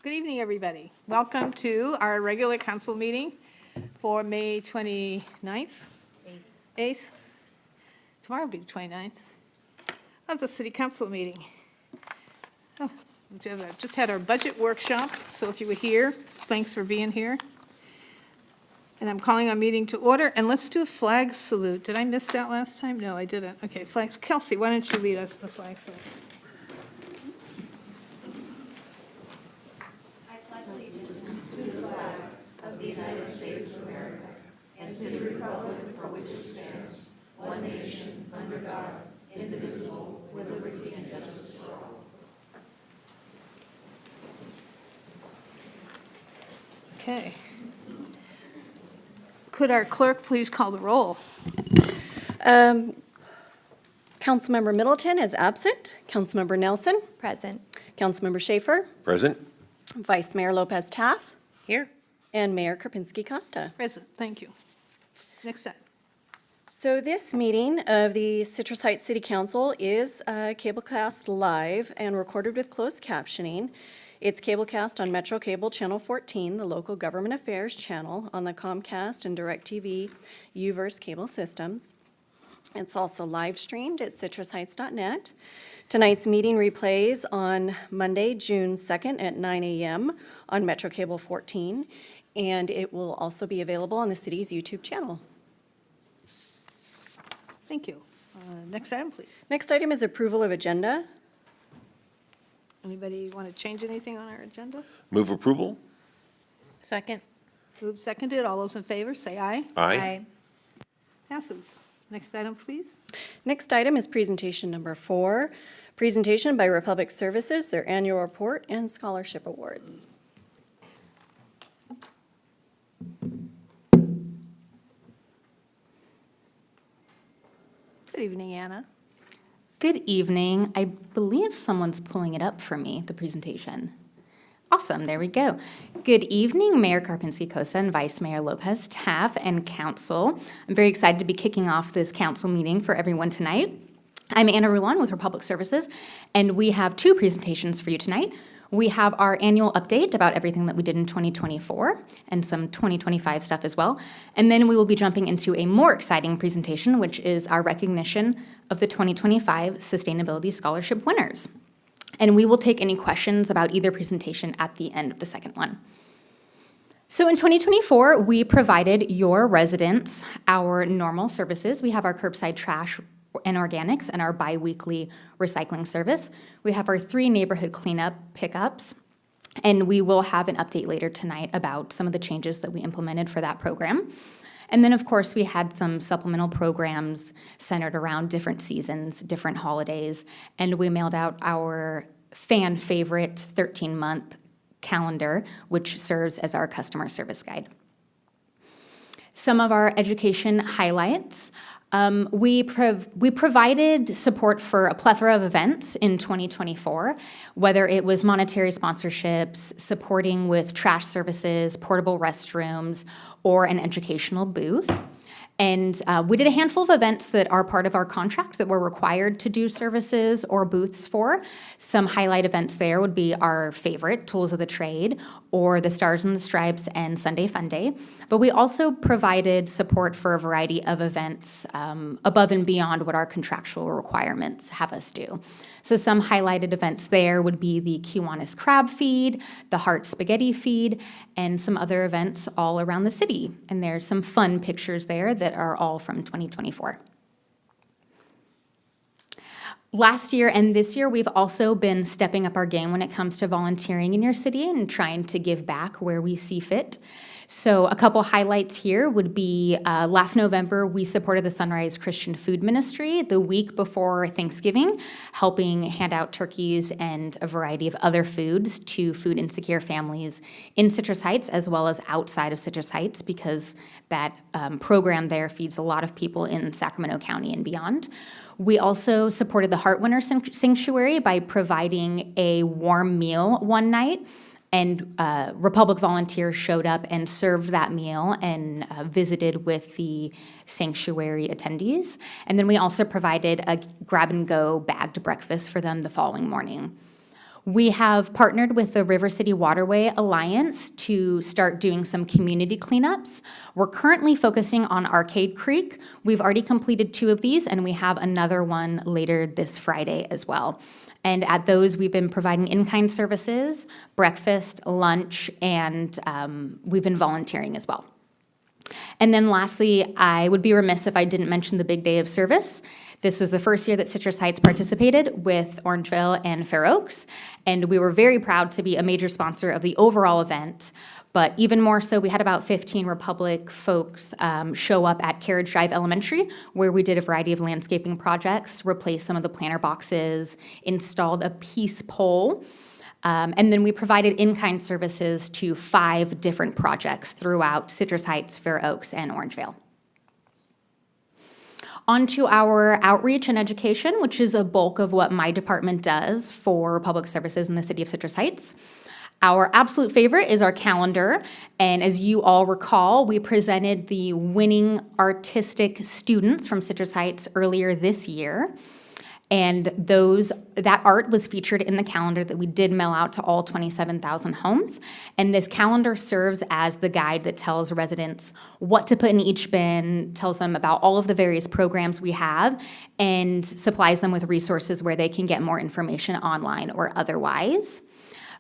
Good evening, everybody. Welcome to our regular council meeting for May 29th? 8th. Tomorrow will be the 29th of the city council meeting. Oh, we just had our budget workshop, so if you were here, thanks for being here. And I'm calling our meeting to order, and let's do a flag salute. Did I miss that last time? No, I didn't. Okay, flags. Kelsey, why don't you lead us in the flag salute? Okay. Could our clerk please call the roll? Councilmember Middleton is absent. Councilmember Nelson. Present. Councilmember Schaefer. Present. Vice Mayor Lopez Taff. Here. And Mayor Karpinski Costa. Present, thank you. Next time. So this meeting of the Citrus Heights City Council is cablecast live and recorded with closed captioning. It's cablecast on Metro Cable Channel 14, the local government affairs channel on the Comcast and DirecTV UVerse cable systems. It's also live streamed at citrusheights.net. Tonight's meeting replays on Monday, June 2nd at 9 a.m. on Metro Cable 14, and it will also be available on the city's YouTube channel. Thank you. Next item, please. Next item is approval of agenda. Anybody want to change anything on our agenda? Move approval? Second. Moved, seconded. All those in favor, say aye. Aye. Passes. Next item, please. Next item is presentation number 4, presentation by Republic Services, their annual report and scholarship awards. Good evening, Anna. Good evening. I believe someone's pulling it up for me, the presentation. Awesome, there we go. Good evening, Mayor Karpinski Costa and Vice Mayor Lopez Taff and Council. I'm very excited to be kicking off this council meeting for everyone tonight. I'm Anna Rulon with Republic Services, and we have 2 presentations for you tonight. We have our annual update about everything that we did in 2024 and some 2025 stuff as well. And then we will be jumping into a more exciting presentation, which is our recognition of the 2025 Sustainability Scholarship winners. And we will take any questions about either presentation at the end of the second one. So in 2024, we provided your residents our normal services. We have our curbside trash and organics and our bi-weekly recycling service. We have our 3 neighborhood cleanup pickups, and we will have an update later tonight about some of the changes that we implemented for that program. And then, of course, we had some supplemental programs centered around different seasons, different holidays, and we mailed out our fan favorite 13-month calendar, which serves as our customer service guide. Some of our education highlights. We provided support for a plethora of events in 2024, whether it was monetary sponsorships, supporting with trash services, portable restrooms, or an educational booth. And we did a handful of events that are part of our contract that we're required to do services or booths for. Some highlight events there would be our favorite, Tools of the Trade, or the Stars and the Stripes and Sunday Fun Day. But we also provided support for a variety of events above and beyond what our contractual requirements have us do. So some highlighted events there would be the Kiwanis Crab Feed, the Heart Spaghetti Feed, and some other events all around the city. And there's some fun pictures there that are all from 2024. Last year and this year, we've also been stepping up our game when it comes to volunteering in your city and trying to give back where we see fit. So a couple highlights here would be last November, we supported the Sunrise Christian Food Ministry the week before Thanksgiving, helping hand out turkeys and a variety of other foods to food insecure families in Citrus Heights as well as outside of Citrus Heights, because that program there feeds a lot of people in Sacramento County and beyond. We also supported the Heart Winter Sanctuary by providing a warm meal one night. And Republic volunteers showed up and served that meal and visited with the sanctuary attendees. And then we also provided a grab-and-go bagged breakfast for them the following morning. We have partnered with the River City Waterway Alliance to start doing some community cleanups. We're currently focusing on Arcade Creek. We've already completed 2 of these, and we have another one later this Friday as well. And at those, we've been providing in-kind services, breakfast, lunch, and we've been volunteering as well. And then lastly, I would be remiss if I didn't mention the Big Day of Service. This was the first year that Citrus Heights participated with Orangeville and Fair Oaks, and we were very proud to be a major sponsor of the overall event. But even more so, we had about 15 Republic folks show up at Carriage Drive Elementary, where we did a variety of landscaping projects, replaced some of the planter boxes, installed a peace pole, and then we provided in-kind services to 5 different projects throughout Citrus Heights, Fair Oaks, and Orangevale. On to our outreach and education, which is a bulk of what my department does for public services in the city of Citrus Heights. Our absolute favorite is our calendar, and as you all recall, we presented the winning artistic students from Citrus Heights earlier this year. And that art was featured in the calendar that we did mail out to all 27,000 homes. And this calendar serves as the guide that tells residents what to put in each bin, tells them about all of the various programs we have, and supplies them with resources where they can get more information online or otherwise.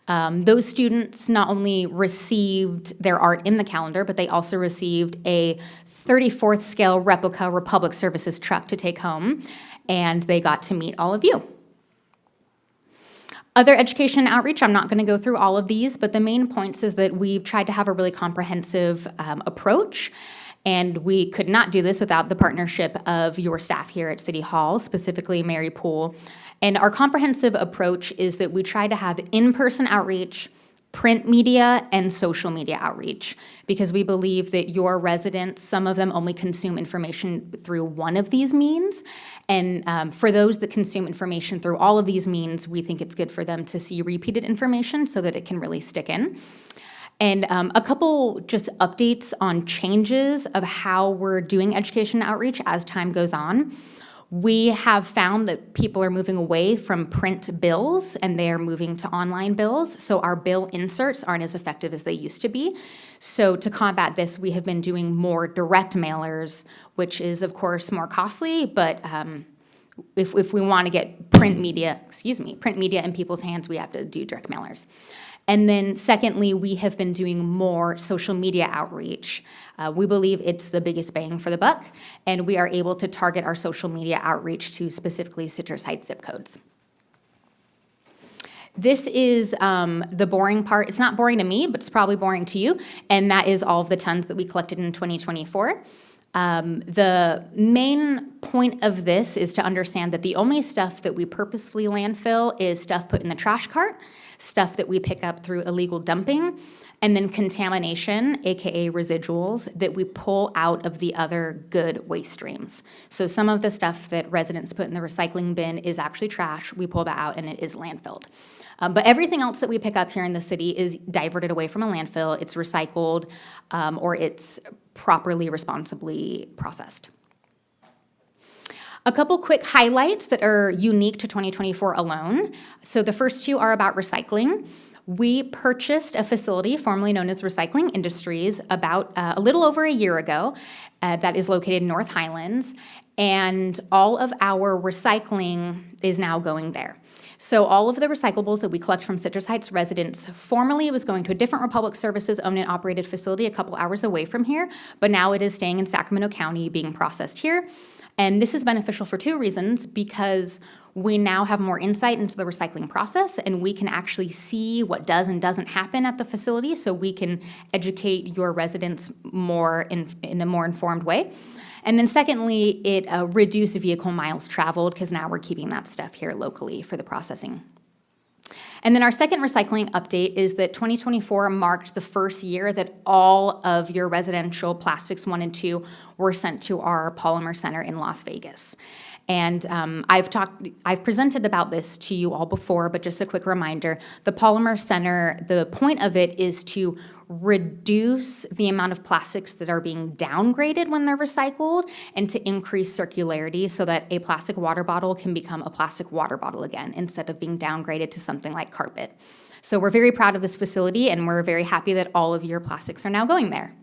Those students not only received their art in the calendar, but they also received a 34th scale replica Republic Services truck to take home, and they got to meet all of you. Other education outreach, I'm not going to go through all of these, but the main points is that we've tried to have a really comprehensive approach, and we could not do this without the partnership of your staff here at City Hall, specifically Mary Poole. And our comprehensive approach is that we try to have in-person outreach, print media, and social media outreach, because we believe that your residents, some of them only consume information through one of these means. And for those that consume information through all of these means, we think it's good for them to see repeated information so that it can really stick in. And a couple just updates on changes of how we're doing education outreach as time goes on. We have found that people are moving away from print bills and they are moving to online bills. So our bill inserts aren't as effective as they used to be. So to combat this, we have been doing more direct mailers, which is of course more costly, but if we want to get print media in people's hands, we have to do direct mailers. And then secondly, we have been doing more social media outreach. We believe it's the biggest bang for the buck, and we are able to target our social media outreach to specifically Citrus Heights zip codes. This is the boring part. It's not boring to me, but it's probably boring to you, and that is all of the tons that we collected in 2024. The main point of this is to understand that the only stuff that we purposefully landfill is stuff put in the trash cart, stuff that we pick up through illegal dumping, and then contamination, aka residuals, that we pull out of the other good waste streams. So some of the stuff that residents put in the recycling bin is actually trash. We pull that out and it is landfilled. But everything else that we pick up here in the city is diverted away from a landfill. It's recycled or it's properly, responsibly processed. A couple quick highlights that are unique to 2024 alone. So the first 2 are about recycling. We purchased a facility formerly known as Recycling Industries about a little over a year ago that is located in North Highlands, and all of our recycling is now going there. So all of the recyclables that we collect from Citrus Heights residents, formerly it was going to a different Republic Services owned and operated facility a couple hours away from here, but now it is staying in Sacramento County being processed here. And this is beneficial for 2 reasons, because we now have more insight into the recycling process and we can actually see what does and doesn't happen at the facility, so we can educate your residents more in a more informed way. And then secondly, it reduced vehicle miles traveled, because now we're keeping that stuff here locally for the processing. And then our second recycling update is that 2024 marked the first year that all of your residential plastics 1 and 2 were sent to our polymer center in Las Vegas. And I've presented about this to you all before, but just a quick reminder, the Polymer Center, the point of it is to reduce the amount of plastics that are being downgraded when they're recycled and to increase circularity so that a plastic water bottle can become a plastic water bottle again instead of being downgraded to something like carpet. So we're very proud of this facility, and we're very happy that all of your plastics are now going there.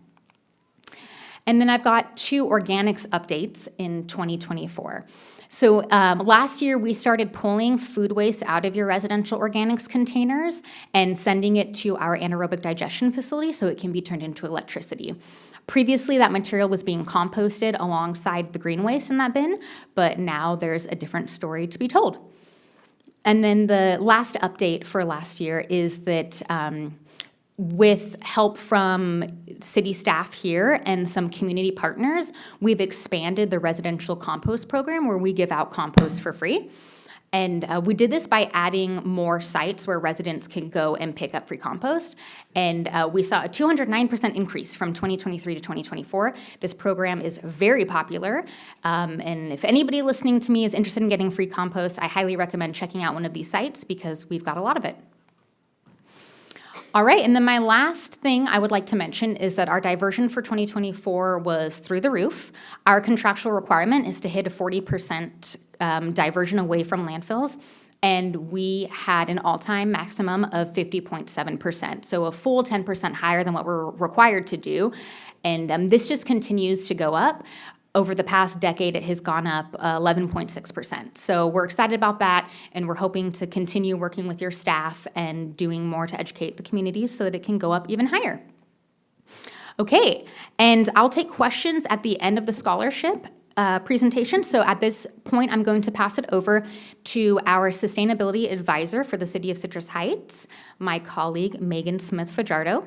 And then I've got 2 organics updates in 2024. So last year, we started pulling food waste out of your residential organics containers and sending it to our anaerobic digestion facility so it can be turned into electricity. Previously, that material was being composted alongside the green waste in that bin, but now there's a different story to be told. And then the last update for last year is that with help from city staff here and some community partners, we've expanded the residential compost program where we give out compost for free. And we did this by adding more sites where residents can go and pick up free compost. And we saw a 209% increase from 2023 to 2024. This program is very popular. And if anybody listening to me is interested in getting free compost, I highly recommend checking out one of these sites because we've got a lot of it. All right, and then my last thing I would like to mention is that our diversion for 2024 was through the roof. Our contractual requirement is to hit a 40% diversion away from landfills, and we had an all-time maximum of 50.7%, so a full 10% higher than what we're required to do, and this just continues to go up. Over the past decade, it has gone up 11.6%. So we're excited about that, and we're hoping to continue working with your staff and doing more to educate the community so that it can go up even higher. Okay, and I'll take questions at the end of the scholarship presentation. So at this point, I'm going to pass it over to our sustainability advisor for the City of Citrus Heights, my colleague Megan Smith-Fajardo.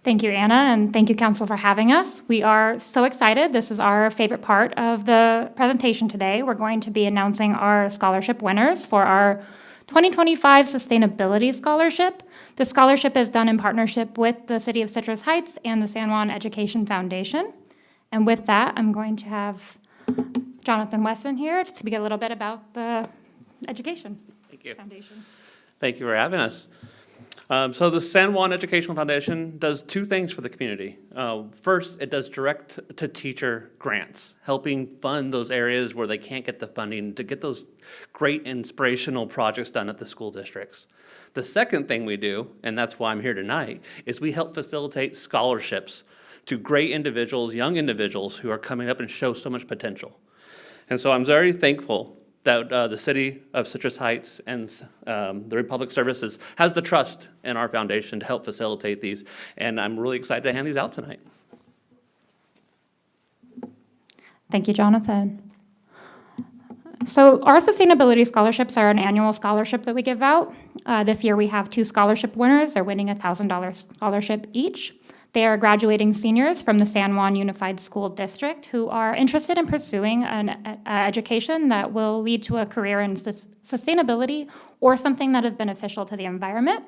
Thank you, Anna, and thank you, Council, for having us. We are so excited. This is our favorite part of the presentation today. We're going to be announcing our scholarship winners for our 2025 Sustainability Scholarship. The scholarship is done in partnership with the City of Citrus Heights and the San Juan Education Foundation. And with that, I'm going to have Jonathan Wesson here to speak a little bit about the Education Foundation. Thank you for having us. So the San Juan Educational Foundation does 2 things for the community. First, it does direct-to-teacher grants, helping fund those areas where they can't get the funding to get those great inspirational projects done at the school districts. The second thing we do, and that's why I'm here tonight, is we help facilitate scholarships to great individuals, young individuals who are coming up and show so much potential. And so I'm very thankful that the City of Citrus Heights and the Republic Services has the trust in our foundation to help facilitate these. And I'm really excited to hand these out tonight. Thank you, Jonathan. So our sustainability scholarships are an annual scholarship that we give out. This year we have 2 scholarship winners. They're winning a $1,000 scholarship each. They are graduating seniors from the San Juan Unified School District who are interested in pursuing an education that will lead to a career in sustainability or something that is beneficial to the environment.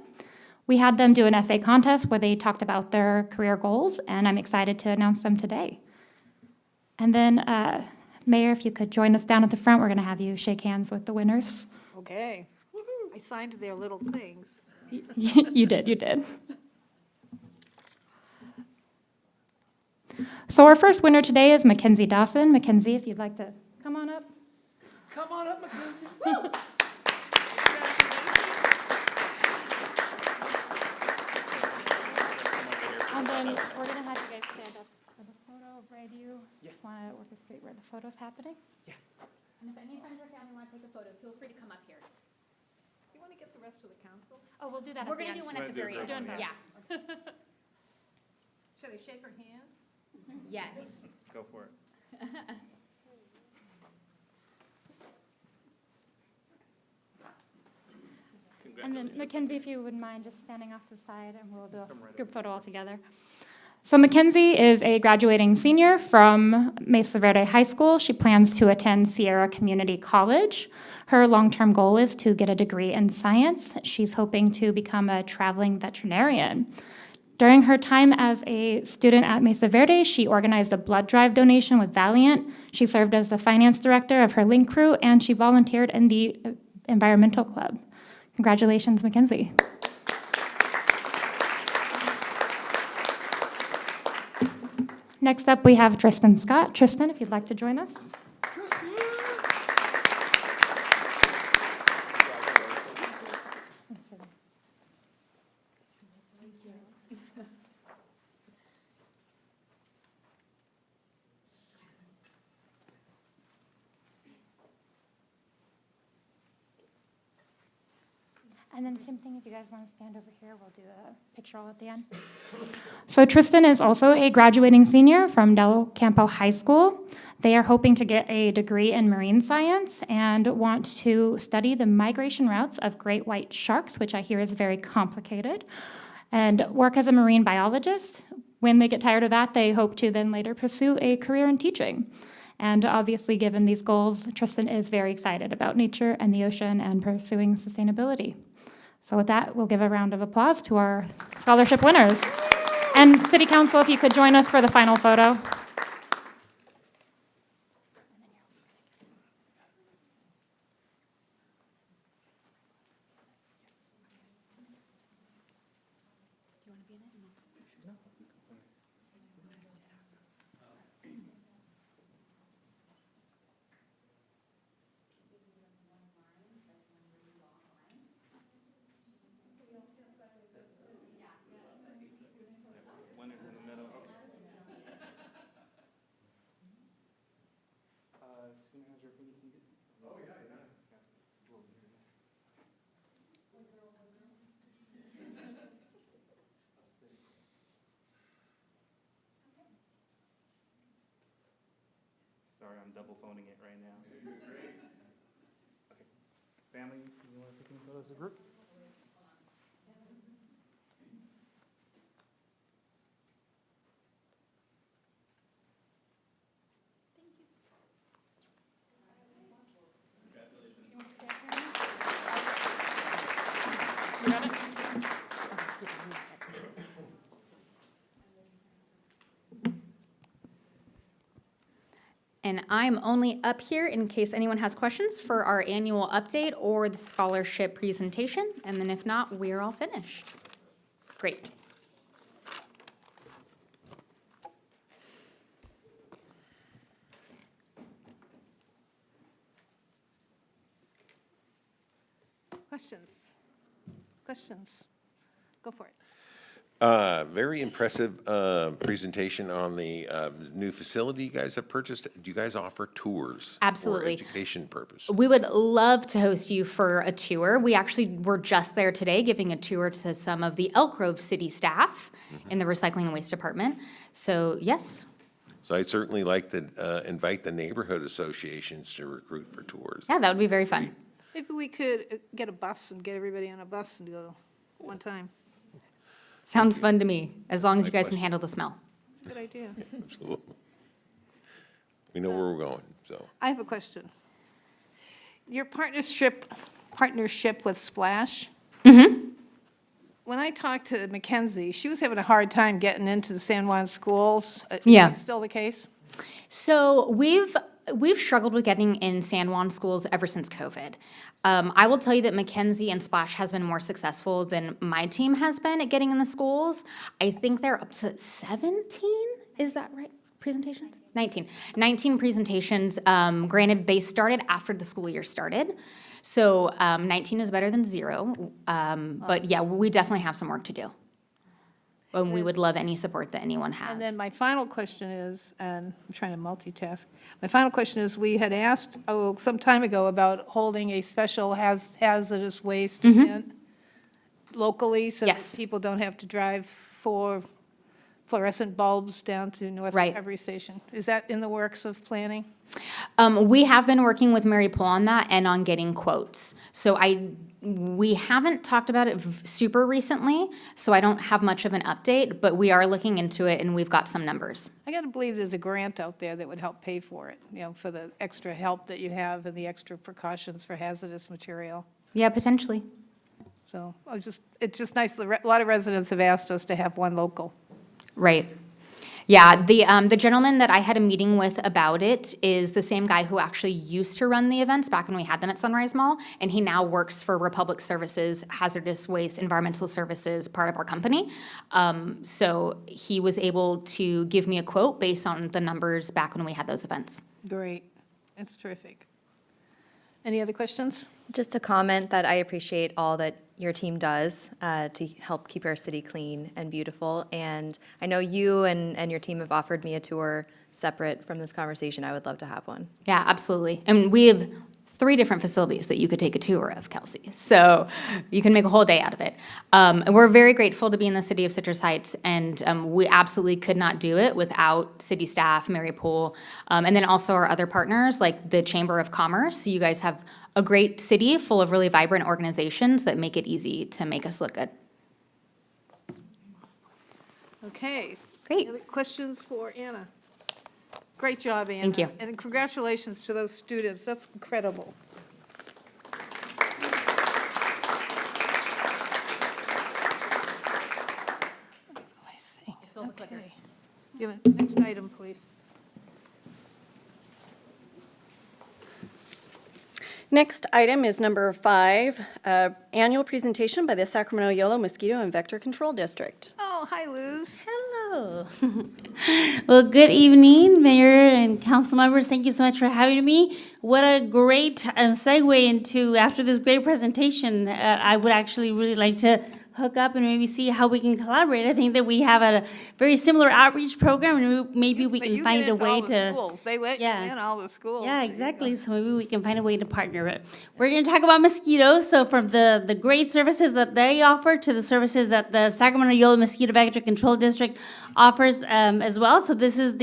We had them do an essay contest where they talked about their career goals, and I'm excited to announce them today. And then, Mayor, if you could join us down at the front, we're going to have you shake hands with the winners. Okay. I signed their little things. You did. So our first winner today is Mackenzie Dawson. Mackenzie, if you'd like to come on up. Come on up, Mackenzie. And then we're going to have you guys stand up for the photo. Brad, do you want to orchestrate where the photo's happening? And if any friends or family want to take a photo, feel free to come up here. You want to get the rest of the council? Oh, we'll do that We're at the going to end. do one at the very end. Doing that. Yeah. Should I shake her hand? Yes. Go for it. And then Mackenzie, if you wouldn't mind just standing off to the side and we'll do a group photo all together. So Mackenzie is a graduating senior from Mesa Verde High School. She plans to attend Sierra Community College. Her long-term goal is to get a degree in science. She's hoping to become a traveling veterinarian. During her time as a student at Mesa Verde, she organized a blood drive donation with Valiant. She served as the finance director of her link crew, and she volunteered in the environmental club. Congratulations, Mackenzie. Next up, we have Tristan Scott. Tristan, if you'd like to join us. And then same thing, if you guys want to stand over here, we'll do a picture all at the end. So Tristan is also a graduating senior from Del Campo High School. They are hoping to get a degree in marine science and want to study the migration routes of great white sharks, which I hear is very complicated, and work as a marine biologist. When they get tired of that, they hope to then later pursue a career in teaching. And obviously, given these goals, Tristan is very excited about nature and the ocean and pursuing sustainability. So with that, we'll give a round of applause to our scholarship winners. And City Council, if you could join us for the final photo. Sorry, I'm double phoning it right now. Okay. Family, you want to take any photos as a group? And I'm only up here in case anyone has questions for our annual update or the scholarship presentation. And then if not, we're all finished. Great. Questions? Questions? Go for it. Very impressive presentation on the new facility you guys have purchased. Do you guys offer tours? Absolutely. For education purpose? We would love to host you for a tour. We actually were just there today giving a tour to some of the Elk Grove city staff in the recycling and waste department. So yes, So I'd certainly like to invite the neighborhood associations to recruit for tours. yeah, that would be very fun. Maybe we could get a bus and get everybody on a bus and go one time. Sounds fun to me, as long as you My guys can question. handle the smell. It's a good idea. Absolutely. We know where we're going, so. I have a question. Your partnership with Splash. When I talked to Mackenzie, she was having a hard time getting into the San Juan schools. Yeah. Is that still the case? So we've struggled with getting in San Juan schools ever since COVID. I will tell you that Mackenzie and Splash has been more successful than my team has been at getting in the schools. I think they're up to 17, is that right? Presentations? 19 presentations. Granted, they started after the school year started. So 19 is better than 0. But yeah, we definitely have some work to do. And we would love any support that anyone has. And then my final question is, and I'm trying to multitask, my final question is, we had asked, some time ago about holding a special hazardous waste event locally, so that Yes. people don't have to drive for fluorescent bulbs down to North Right. Recovery Station. Is that in the works of planning? We have been working with Mary Poole on that and on getting quotes. So we haven't talked about it super recently, so I don't have much of an update, but we are looking into it and we've got some numbers. I got to believe there's a grant out there that would help pay for it, for the extra help that you have and the extra precautions for hazardous material. Yeah, potentially. So it's just nice. A lot of residents have asked us to have one local. Right. Yeah, the gentleman that I had a meeting with about it is the same guy who actually used to run the events back when we had them at Sunrise Mall, and he now works for Republic Services, Hazardous Waste Environmental Services, part of our company. So he was able to give me a quote based on the numbers back when we had those events. Great. That's terrific. Any other questions? Just a comment that I appreciate all that your team does to help keep our city clean and beautiful. And I know you and your team have offered me a tour separate from this conversation. I would love to have one. Yeah, absolutely. And we have 3 different facilities that you could take a tour of, Kelsey. So you can make a whole day out of it. And we're very grateful to be in the city of Citrus Heights, and we absolutely could not do it without city staff, Mary Poole, and then also our other partners like the Chamber of Commerce. You guys have a great city full of really vibrant organizations that make it easy to make us look good. Okay. Great. Any other questions for Anna? Great job, Anna. Thank you. And congratulations to those students. That's incredible. Okay. Give it, next item, please. Next item is number 5, annual presentation by the Sacramento Yellow Mosquito and Vector Control District. Oh, hi, Luz. Hello. Well, good evening, Mayor and council members. Thank you so much for having me. What a great segue into, after this great presentation, I would actually really like to hook up and maybe see how we can collaborate. I think that we have a very similar outreach program, and maybe we But can you find get a into way all the to. schools. They let you Yeah. in all the schools. Yeah, There you exactly. go. So maybe we can find a way to partner it. We're going to talk about mosquitoes. So from the great services that they offer to the services that the Sacramento Yellow Mosquito Vector Control District offers as well. So this is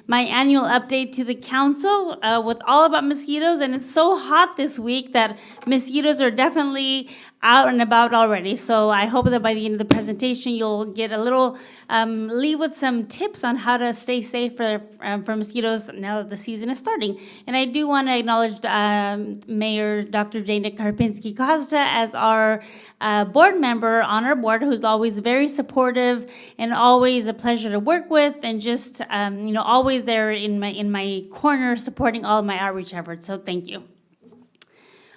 my annual update to the council with all about mosquitoes. And it's so hot this week that mosquitoes are definitely out and about already. So I hope that by the end of the presentation, you'll get a little, leave with some tips on how to stay safe for mosquitoes now that the season is starting. And I do want to acknowledge Mayor Dr. Dana Karpinski Costa as our board member on our board, who's always very supportive and always a pleasure to work with, and just, always there in my corner supporting all of my outreach efforts. So thank you.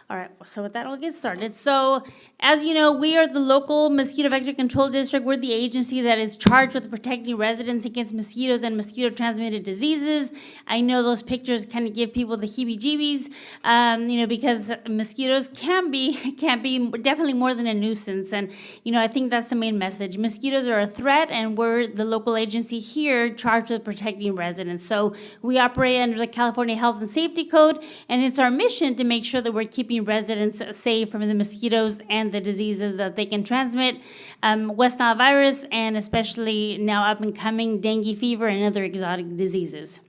All right, so with that, I'll get started. So, as you know, we are the local mosquito vector control district. We're the agency that is charged with protecting residents against mosquitoes and mosquito-transmitted diseases. I know those pictures kind of give people the heebie-jeebies, because mosquitoes can be definitely more than a nuisance. And, I think that's the main message. Mosquitoes are a threat, and we're the local agency here charged with protecting residents. So we operate under the California Health and Safety Code, and it's our mission to make sure that we're keeping residents safe from the mosquitoes and the diseases that they can transmit, West Nile virus, and especially now up and coming dengue fever and other exotic diseases.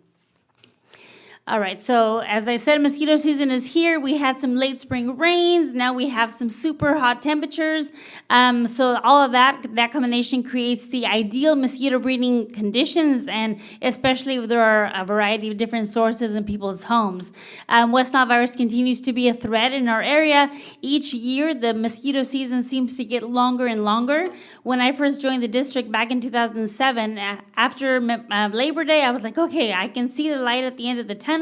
All right, so as I said, mosquito season is here. We had some late spring rains. Now we have some super hot temperatures. So all of that combination creates the ideal mosquito breeding conditions, and especially if there are a variety of different sources in people's homes. West Nile virus continues to be a threat in our area. Each year, the mosquito season seems to get longer and longer. When I first joined the district back in 2007, after Labor Day, I was like, okay, I can see the light at the end of the tunnel.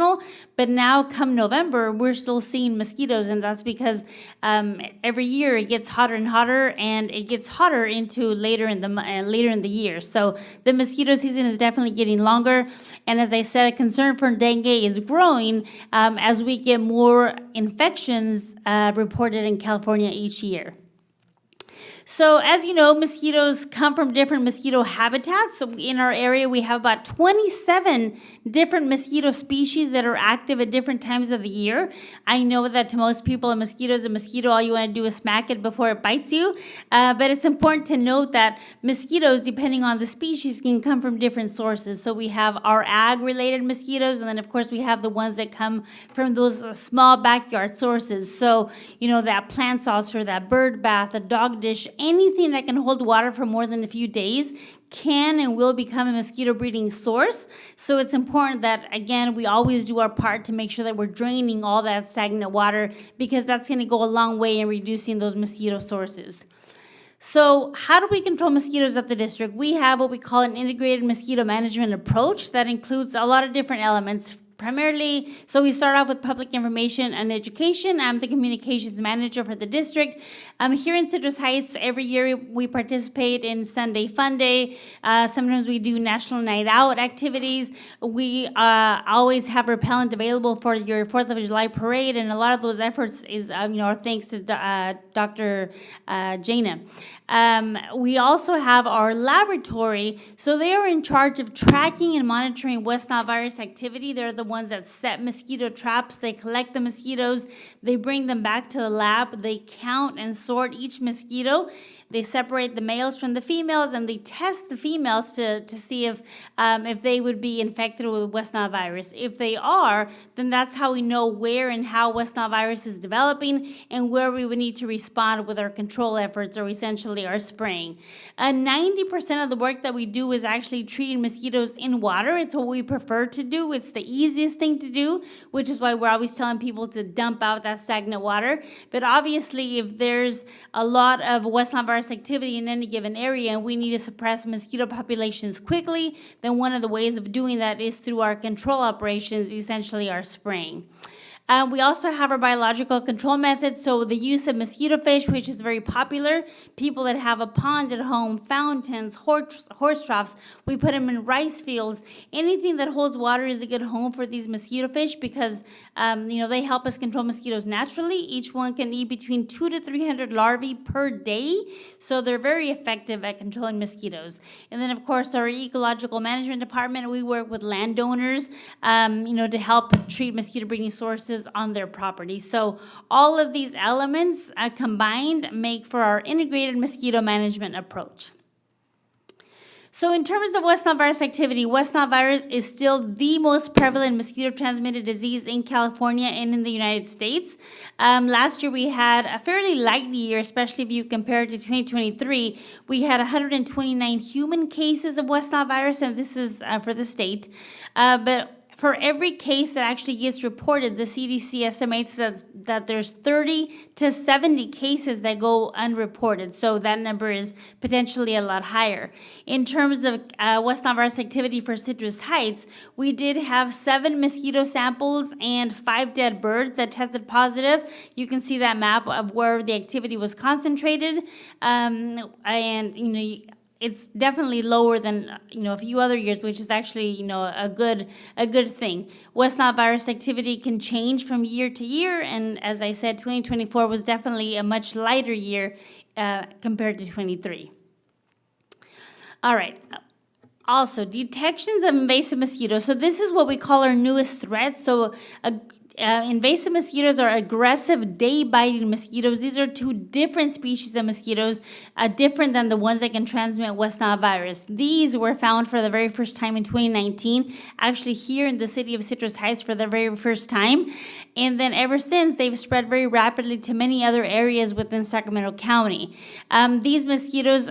But now, come November, we're still seeing mosquitoes, and that's because every year it gets hotter and hotter, and it gets hotter into later in the year. So the mosquito season is definitely getting longer, and as I said, concern for dengue is growing as we get more infections reported in California each year. So as you know, mosquitoes come from different mosquito habitats. So in our area, we have about 27 different mosquito species that are active at different times of the year. I know that to most people, a mosquito is a mosquito. All you want to do is smack it before it bites you. But it's important to note that mosquitoes, depending on the species, can come from different sources. So we have our ag-related mosquitoes, and then of course we have the ones that come from those small backyard sources. So, you know, that plant saucer, that bird bath, a dog dish, anything that can hold water for more than a few days can and will become a mosquito breeding source. So it's important that, again, we always do our part to make sure that we're draining all that stagnant water, because that's going to go a long way in reducing those mosquito sources. So how do we control mosquitoes at the district? We have what we call an integrated mosquito management approach that includes a lot of different elements. Primarily, so we start off with public information and education. I'm the communications manager for the district. Here in Citrus Heights, every year we participate in Sunday Fun Day. Sometimes we do National Night Out activities. We always have repellent available for your 4th of July parade, and a lot of those efforts is, our thanks to Dr. Jana. We also have our laboratory, so they are in charge of tracking and monitoring West Nile virus activity. They're the ones that set mosquito traps. They collect the mosquitoes, they bring them back to the lab, they count and sort each mosquito. They separate the males from the females, and they test the females to see if they would be infected with West Nile virus. If they are, then that's how we know where and how West Nile virus is developing and where we would need to respond with our control efforts, or essentially our spraying. 90% of the work that we do is actually treating mosquitoes in water. It's what we prefer to do. It's the easiest thing to do, which is why we're always telling people to dump out that stagnant water. But obviously, if there's a lot of West Nile virus activity in any given area and we need to suppress mosquito populations quickly, then one of the ways of doing that is through our control operations, essentially our spraying. We also have our biological control methods, so the use of mosquito fish, which is very popular. People that have a pond at home, fountains, horse troughs, we put them in rice fields. Anything that holds water is a good home for these mosquito fish, because they help us control mosquitoes naturally. Each one can eat between 200 to 300 larvae per day, so they're very effective at controlling mosquitoes. And then, of course, our ecological management department, we work with landowners, to help treat mosquito breeding sources on their property. So all of these elements combined make for our integrated mosquito management approach. So in terms of West Nile virus activity, West Nile virus is still the most prevalent mosquito-transmitted disease in California and in the United States. Last year we had a fairly light year, especially if you compare it to 2023. We had 129 human cases of West Nile virus, and this is for the state. But for every case that actually gets reported, the CDC estimates that there's 30 to 70 cases that go unreported. So that number is potentially a lot higher. In terms of West Nile virus activity for Citrus Heights, we did have 7 mosquito samples and 5 dead birds that tested positive. You can see that map of where the activity was concentrated. It's definitely lower than a few other years, which is actually a good thing. West Nile virus activity can change from year to year, and as I said, 2024 was definitely a much lighter year compared to 23. All right. Also, detections of invasive mosquitoes. So this is what we call our newest threat. So invasive mosquitoes are aggressive day-biting mosquitoes. These are 2 different species of mosquitoes, different than the ones that can transmit West Nile virus. These were found for the very first time in 2019, actually here in the city of Citrus Heights for the very first time. And then ever since, they've spread very rapidly to many other areas within Sacramento County. These mosquitoes,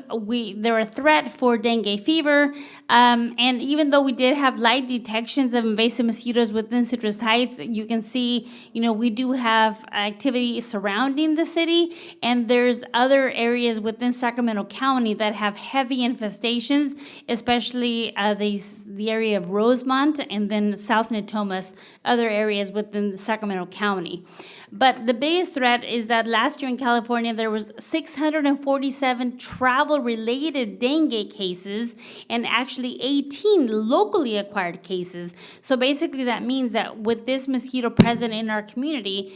they're a threat for dengue fever. And even though we did have light detections of invasive mosquitoes within Citrus Heights, you can see, we do have activity surrounding the city, and there's other areas within Sacramento County that have heavy infestations, especially the area of Rosemont and then South Natomas, other areas within Sacramento County. But the biggest threat is that last year in California, there was 647 travel-related dengue cases and actually 18 locally acquired cases. So basically that means that with this mosquito present in our community,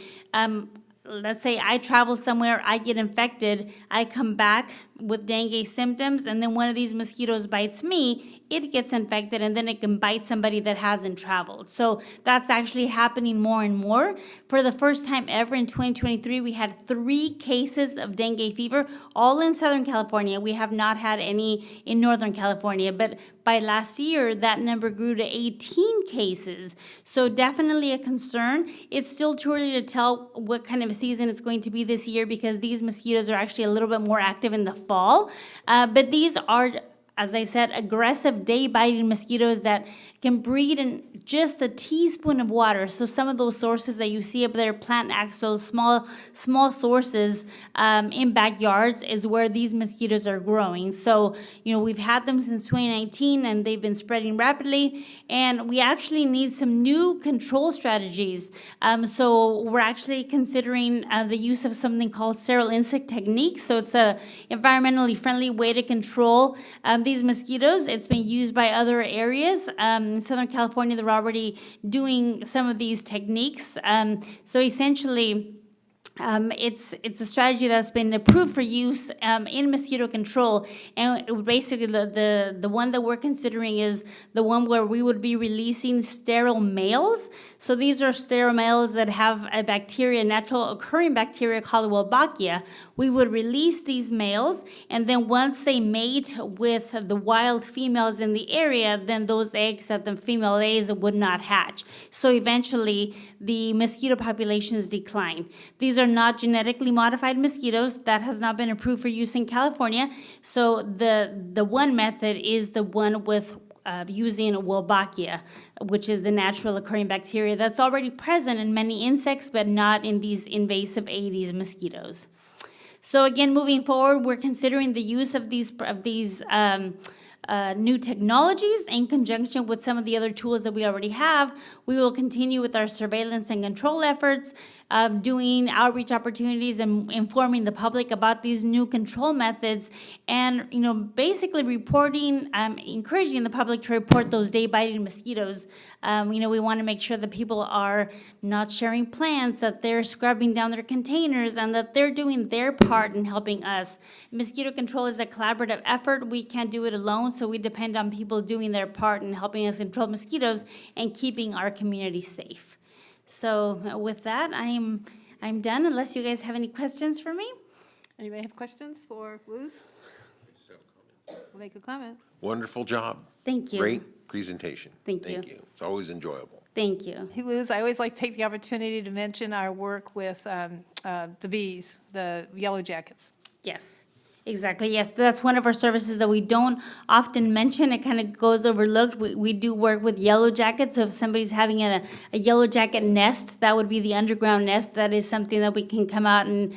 let's say I travel somewhere, I get infected, I come back, with dengue symptoms, and then one of these mosquitoes bites me, it gets infected, and then it can bite somebody that hasn't traveled. So that's actually happening more and more. For the first time ever in 2023, we had 3 cases of dengue fever, all in Southern California. We have not had any in Northern California, but by last year, that number grew to 18 cases. So definitely a concern. It's still too early to tell what kind of a season it's going to be this year because these mosquitoes are actually a little bit more active in the fall. But these are, as I said, aggressive day-biting mosquitoes that can breed in just a teaspoon of water. So some of those sources that you see up there, plant axils, small sources in backyards is where these mosquitoes are growing. So, we've had them since 2019 and they've been spreading rapidly. And we actually need some new control strategies. So we're actually considering the use of something called sterile insect techniques. So it's a environmentally friendly way to control these mosquitoes. It's been used by other areas. In Southern California, they're already doing some of these techniques. So essentially, it's a strategy that's been approved for use in mosquito control, and basically the one that we're considering is the one where we would be releasing sterile males. So these are sterile males that have a bacteria, natural occurring bacteria called Wolbachia. We would release these males, and then once they mate with the wild females in the area, then those eggs that the female lays would not hatch. So eventually, the mosquito populations decline. These are not genetically modified mosquitoes. That has not been approved for use in California. So the one method is the one with using Wolbachia, which is the natural occurring bacteria that's already present in many insects, but not in these invasive Aedes mosquitoes. So again, moving forward, we're considering the use of these new technologies in conjunction with some of the other tools that we already have. We will continue with our surveillance and control efforts, doing outreach opportunities and informing the public about these new control methods, and basically reporting, encouraging the public to report those day-biting mosquitoes. We want to make sure that people are not sharing plants, that they're scrubbing down their containers, and that they're doing their part in helping us. Mosquito control is a collaborative effort. We can't do it alone, so we depend on people doing their part in helping us control mosquitoes and keeping our community safe. So with that, I'm done, unless you guys have any questions for me. Anybody have questions for Luz? We'll make a comment. Wonderful job. Thank you. Great presentation. Thank you. It's always enjoyable. Thank you. Hey, Luz, I always like to take the opportunity to mention our work with the bees, the yellow jackets. Yes, exactly. Yes, that's one of our services that we don't often mention. It kind of goes overlooked. We do work with yellow jackets. So if somebody's having a yellow jacket nest, that would be the underground nest. That is something that we can come out and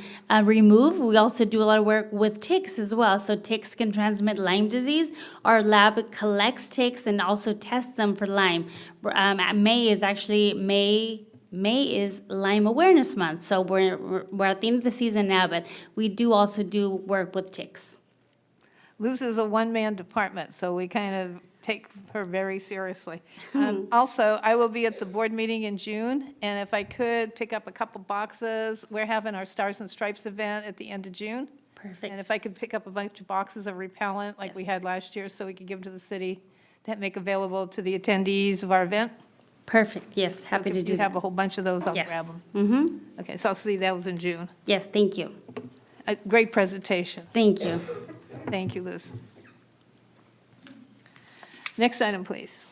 remove. We also do a lot of work with ticks as well. So ticks can transmit Lyme disease. Our lab collects ticks and also tests them for Lyme. May is Lyme Awareness Month, so we're at the end of the season now, but we do also do work with ticks. Luz is a one-man department, so we kind of take her very seriously. Also, I will be at the board meeting in June, and if I could pick up a couple boxes, we're having our Stars and Stripes event at the end of June. Perfect. And if I could pick up a bunch of boxes of repellent like we Yes. had last year, so we could give them to the city to make available to the attendees of our event. Perfect, yes, happy So to if do you have a that. whole bunch of those, I'll Yes. grab them. Mm-hmm, Okay, so I'll see those in June. yes, thank you, A great presentation. thank you. Thank you, Liz. Next item, please.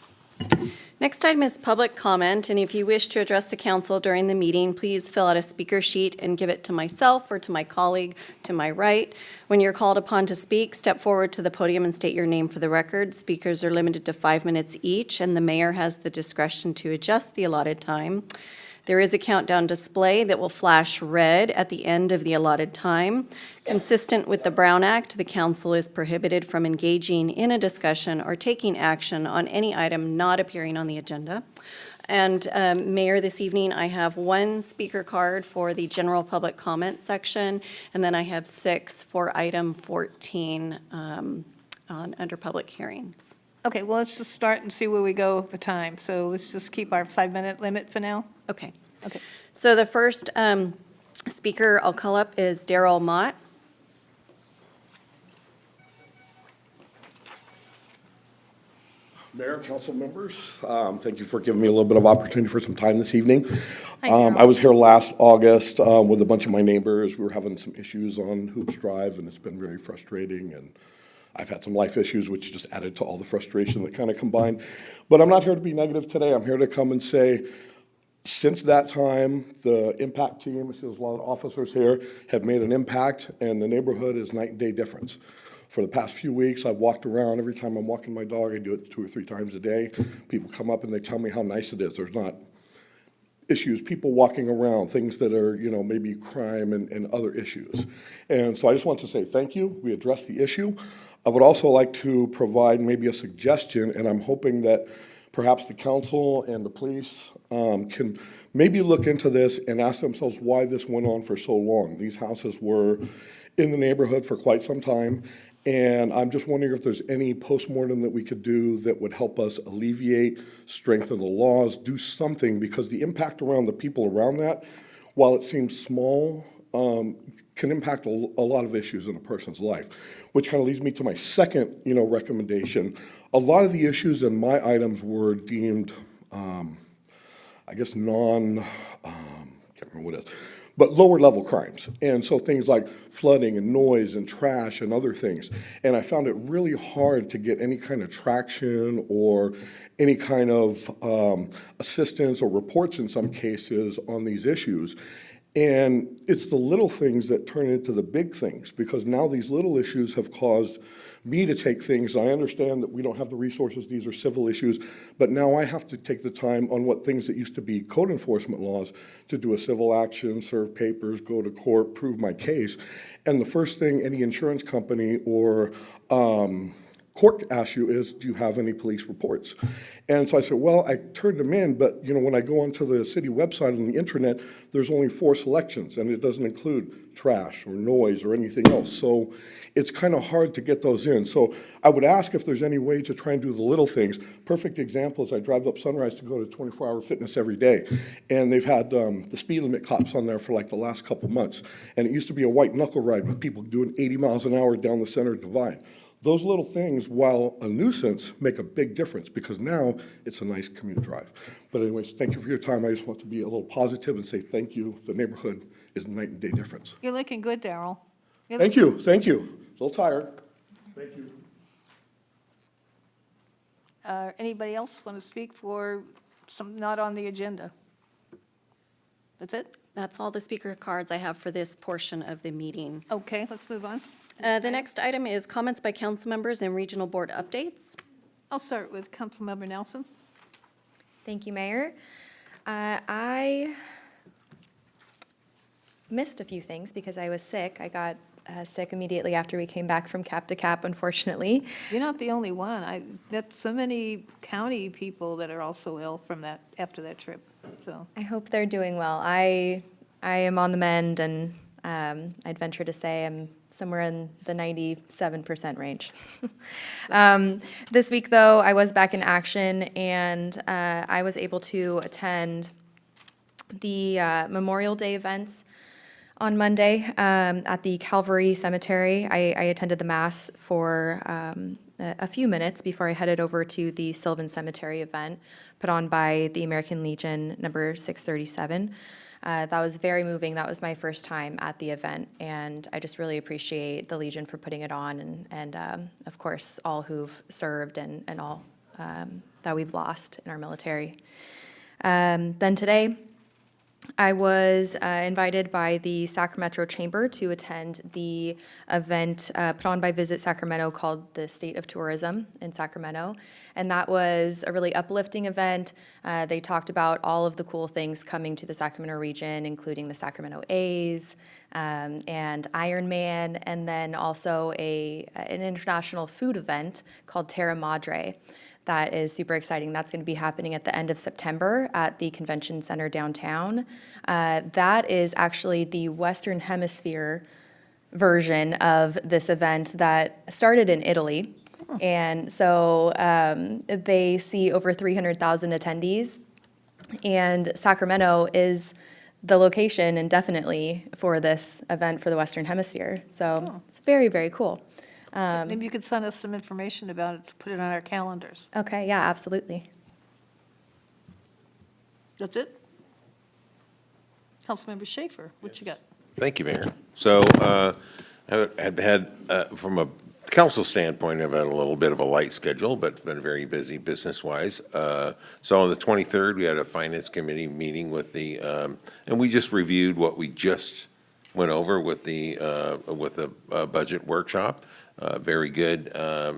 Next item is public comment, and if you wish to address the council during the meeting, please fill out a speaker sheet and give it to myself or to my colleague to my right. When you're called upon to speak, step forward to the podium and state your name for the record. Speakers are limited to 5 minutes each, and the mayor has the discretion to adjust the allotted time. There is a countdown display that will flash red at the end of the allotted time. Consistent with the Brown Act, the council is prohibited from engaging in a discussion or taking action on any item not appearing on the agenda. And Mayor, this evening, I have 1 speaker card for the general public comment section, and then I have 6 for item 14 under public hearings. Okay, well, let's just start and see where we go with the time. So let's just keep our 5-minute limit for now. Okay. Okay. So the first speaker I'll call up is Daryl Mott. Mayor, council members, thank you for giving me a little bit of opportunity for some time this evening. Daryl. I was here last August with a bunch of my neighbors. We were having some issues on Hoops Drive, and it's been very frustrating. And I've had some life issues, which just added to all the frustration that kind of combined. But I'm not here to be negative today. I'm here to come and say, since that time, the impact team, I see there's a lot of officers here, have made an impact, and the neighborhood is night and day difference. For the past few weeks, I've walked around. Every time I'm walking my dog, I do it 2 or 3 times a day. People come up and they tell me how nice it is. There's not issues, people walking around, things that are, maybe crime and other issues. And so I just want to say thank you. We addressed the issue. I would also like to provide maybe a suggestion, and I'm hoping that perhaps the council and the police can maybe look into this and ask themselves why this went on for so long. These houses were in the neighborhood for quite some time, and I'm just wondering if there's any postmortem that we could do that would help us alleviate, strengthen the laws, do something, because the impact around the people around that, while it seems small, can impact a lot of issues in a person's life, which kind of leads me to my second, recommendation. A lot of the issues in my items were deemed, I guess, can't remember what it is, but lower level crimes. And so things like flooding and noise and trash and other things. And I found it really hard to get any kind of traction or any kind of assistance or reports in some cases on these issues. And it's the little things that turn into the big things, because now these little issues have caused me to take things. I understand that we don't have the resources, these are civil issues, but now I have to take the time on what things that used to be code enforcement laws to do a civil action, serve papers, go to court, prove my case. And the first thing any insurance company or court asks you is, do you have any police reports? And so I said, well, I turned them in, but when I go onto the city website on the internet, there's only 4 selections, and it doesn't include trash or noise or anything else. So it's kind of hard to get those in. So I would ask if there's any way to try and do the little things. Perfect example is I drive up Sunrise to go to 24-hour fitness every day, and they've had the speed limit cops on there for like the last couple months. And it used to be a white knuckle ride with people doing 80 miles an hour down the center divide. Those little things, while a nuisance, make a big difference, because now it's a nice commute drive. But anyways, thank you for your time. I just want to be a little positive and say thank you. The neighborhood is a night and day difference. You're looking good, Daryl. Thank you. A little tired. Thank you. Anybody else want to speak for some not on the agenda? That's it? That's all the speaker cards I have for this portion of the meeting. Okay, let's move on. The next item is comments by council members and regional board updates. I'll start with Councilmember Nelson. Thank you, Mayor. I missed a few things because I was sick. I got sick immediately after we came back from Cap to Cap, unfortunately. You're not the only one. I met so many county people that are also ill from that, after that trip, so. I hope they're doing well. I am on the mend, and I'd venture to say I'm somewhere in the 97% range. This week, though, I was back in action, and I was able to attend the Memorial Day events on Monday at the Calvary Cemetery. I attended the Mass for a few minutes before I headed over to the Sylvan Cemetery event put on by the American Legion number 637. That was very moving. That was my first time at the event, and I just really appreciate the Legion for putting it on, and of course, all who've served and all that we've lost in our military. Then today, I was invited by the Sacramento Chamber to attend the event put on by Visit Sacramento called the State of Tourism in Sacramento. And that was a really uplifting event. They talked about all of the cool things coming to the Sacramento region, including the Sacramento A's and Ironman, and then also an international food event called Terra Madre. That is super exciting. That's going to be happening at the end of September at the Convention Center downtown. That is actually the Western Hemisphere version of this event that started in Italy. And so they see over 300,000 attendees. And Sacramento is the location indefinitely for this event for the Western Hemisphere. So it's very, very cool. Maybe you could send us some information about it to put it on our calendars. Okay, yeah, absolutely. That's it? Councilmember Schaefer, what you got? Thank you, Mayor. So, I've had, from a council standpoint, I've had a little bit of a light schedule, but it's been very busy business-wise. So on the 23rd, we had a finance committee meeting with the, and we just reviewed what we just went over with the budget workshop. Very good,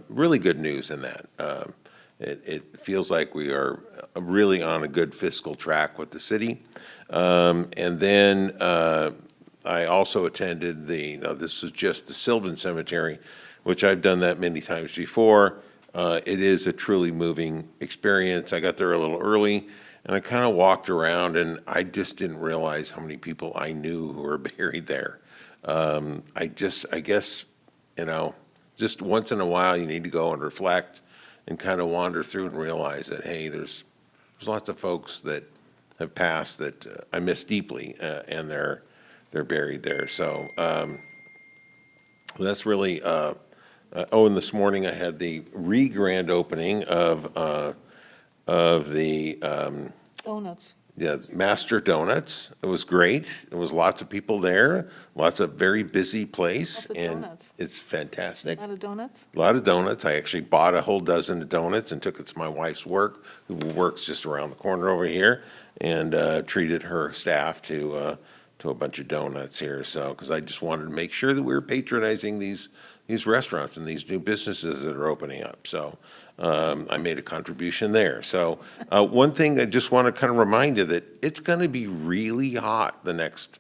really good news in that. It feels like we are really on a good fiscal track with the city. And then I also attended this is just the Sylvan Cemetery, which I've done that many times before. It is a truly moving experience. I got there a little early, and I kind of walked around, and I just didn't realize how many people I knew who were buried there. I guess, just once in a while, you need to go and reflect and kind of wander through and realize that, hey, there's lots of folks that have passed that I miss deeply, and they're buried there. So that's really, and this morning I had the re-grand opening of the Donuts. Master Donuts. It was great. There was lots of people there, lots of very busy place. Lots of And donuts. it's fantastic. A lot of donuts? A lot of donuts. I actually bought a whole dozen of donuts and took it to my wife's work, who works just around the corner over here, and treated her staff to a bunch of donuts here. So, because I just wanted to make sure that we were patronizing these restaurants and these new businesses that are opening up. So I made a contribution there. So one thing I just want to kind of remind you that it's going to be really hot the next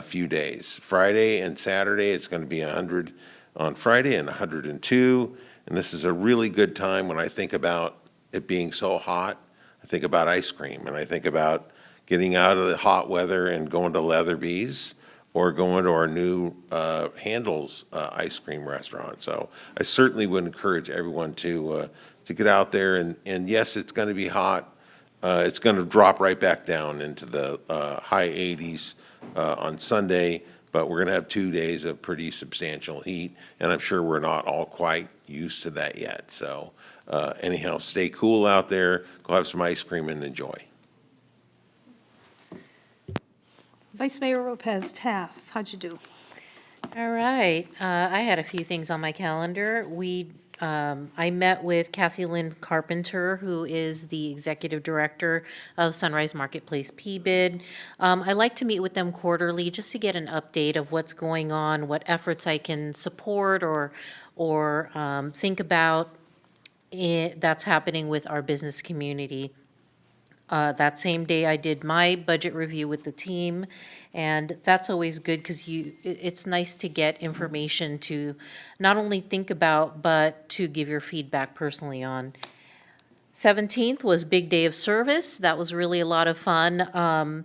few days. Friday and Saturday, it's going to be 100 on Friday and 102. And this is a really good time when I think about it being so hot. I think about ice cream, and I think about getting out of the hot weather and going to Leatherby's or going to our new Handel's ice cream restaurant. So I certainly would encourage everyone to get out there. And yes, it's going to be hot. It's going to drop right back down into the high 80s on Sunday, but we're going to have 2 days of pretty substantial heat, and I'm sure we're not all quite used to that yet. So anyhow, stay cool out there, go have some ice cream and enjoy. Vice Mayor Lopez, Taft, how'd you do? All right, I had a few things on my calendar. I met with Kathy Lynn Carpenter, who is the Executive Director of Sunrise Marketplace PBID. I like to meet with them quarterly just to get an update of what's going on, what efforts I can support or think about that's happening with our business community. That same day, I did my budget review with the team, and that's always good because it's nice to get information to not only think about, but to give your feedback personally on. 17th was Big Day of Service. That was really a lot of fun.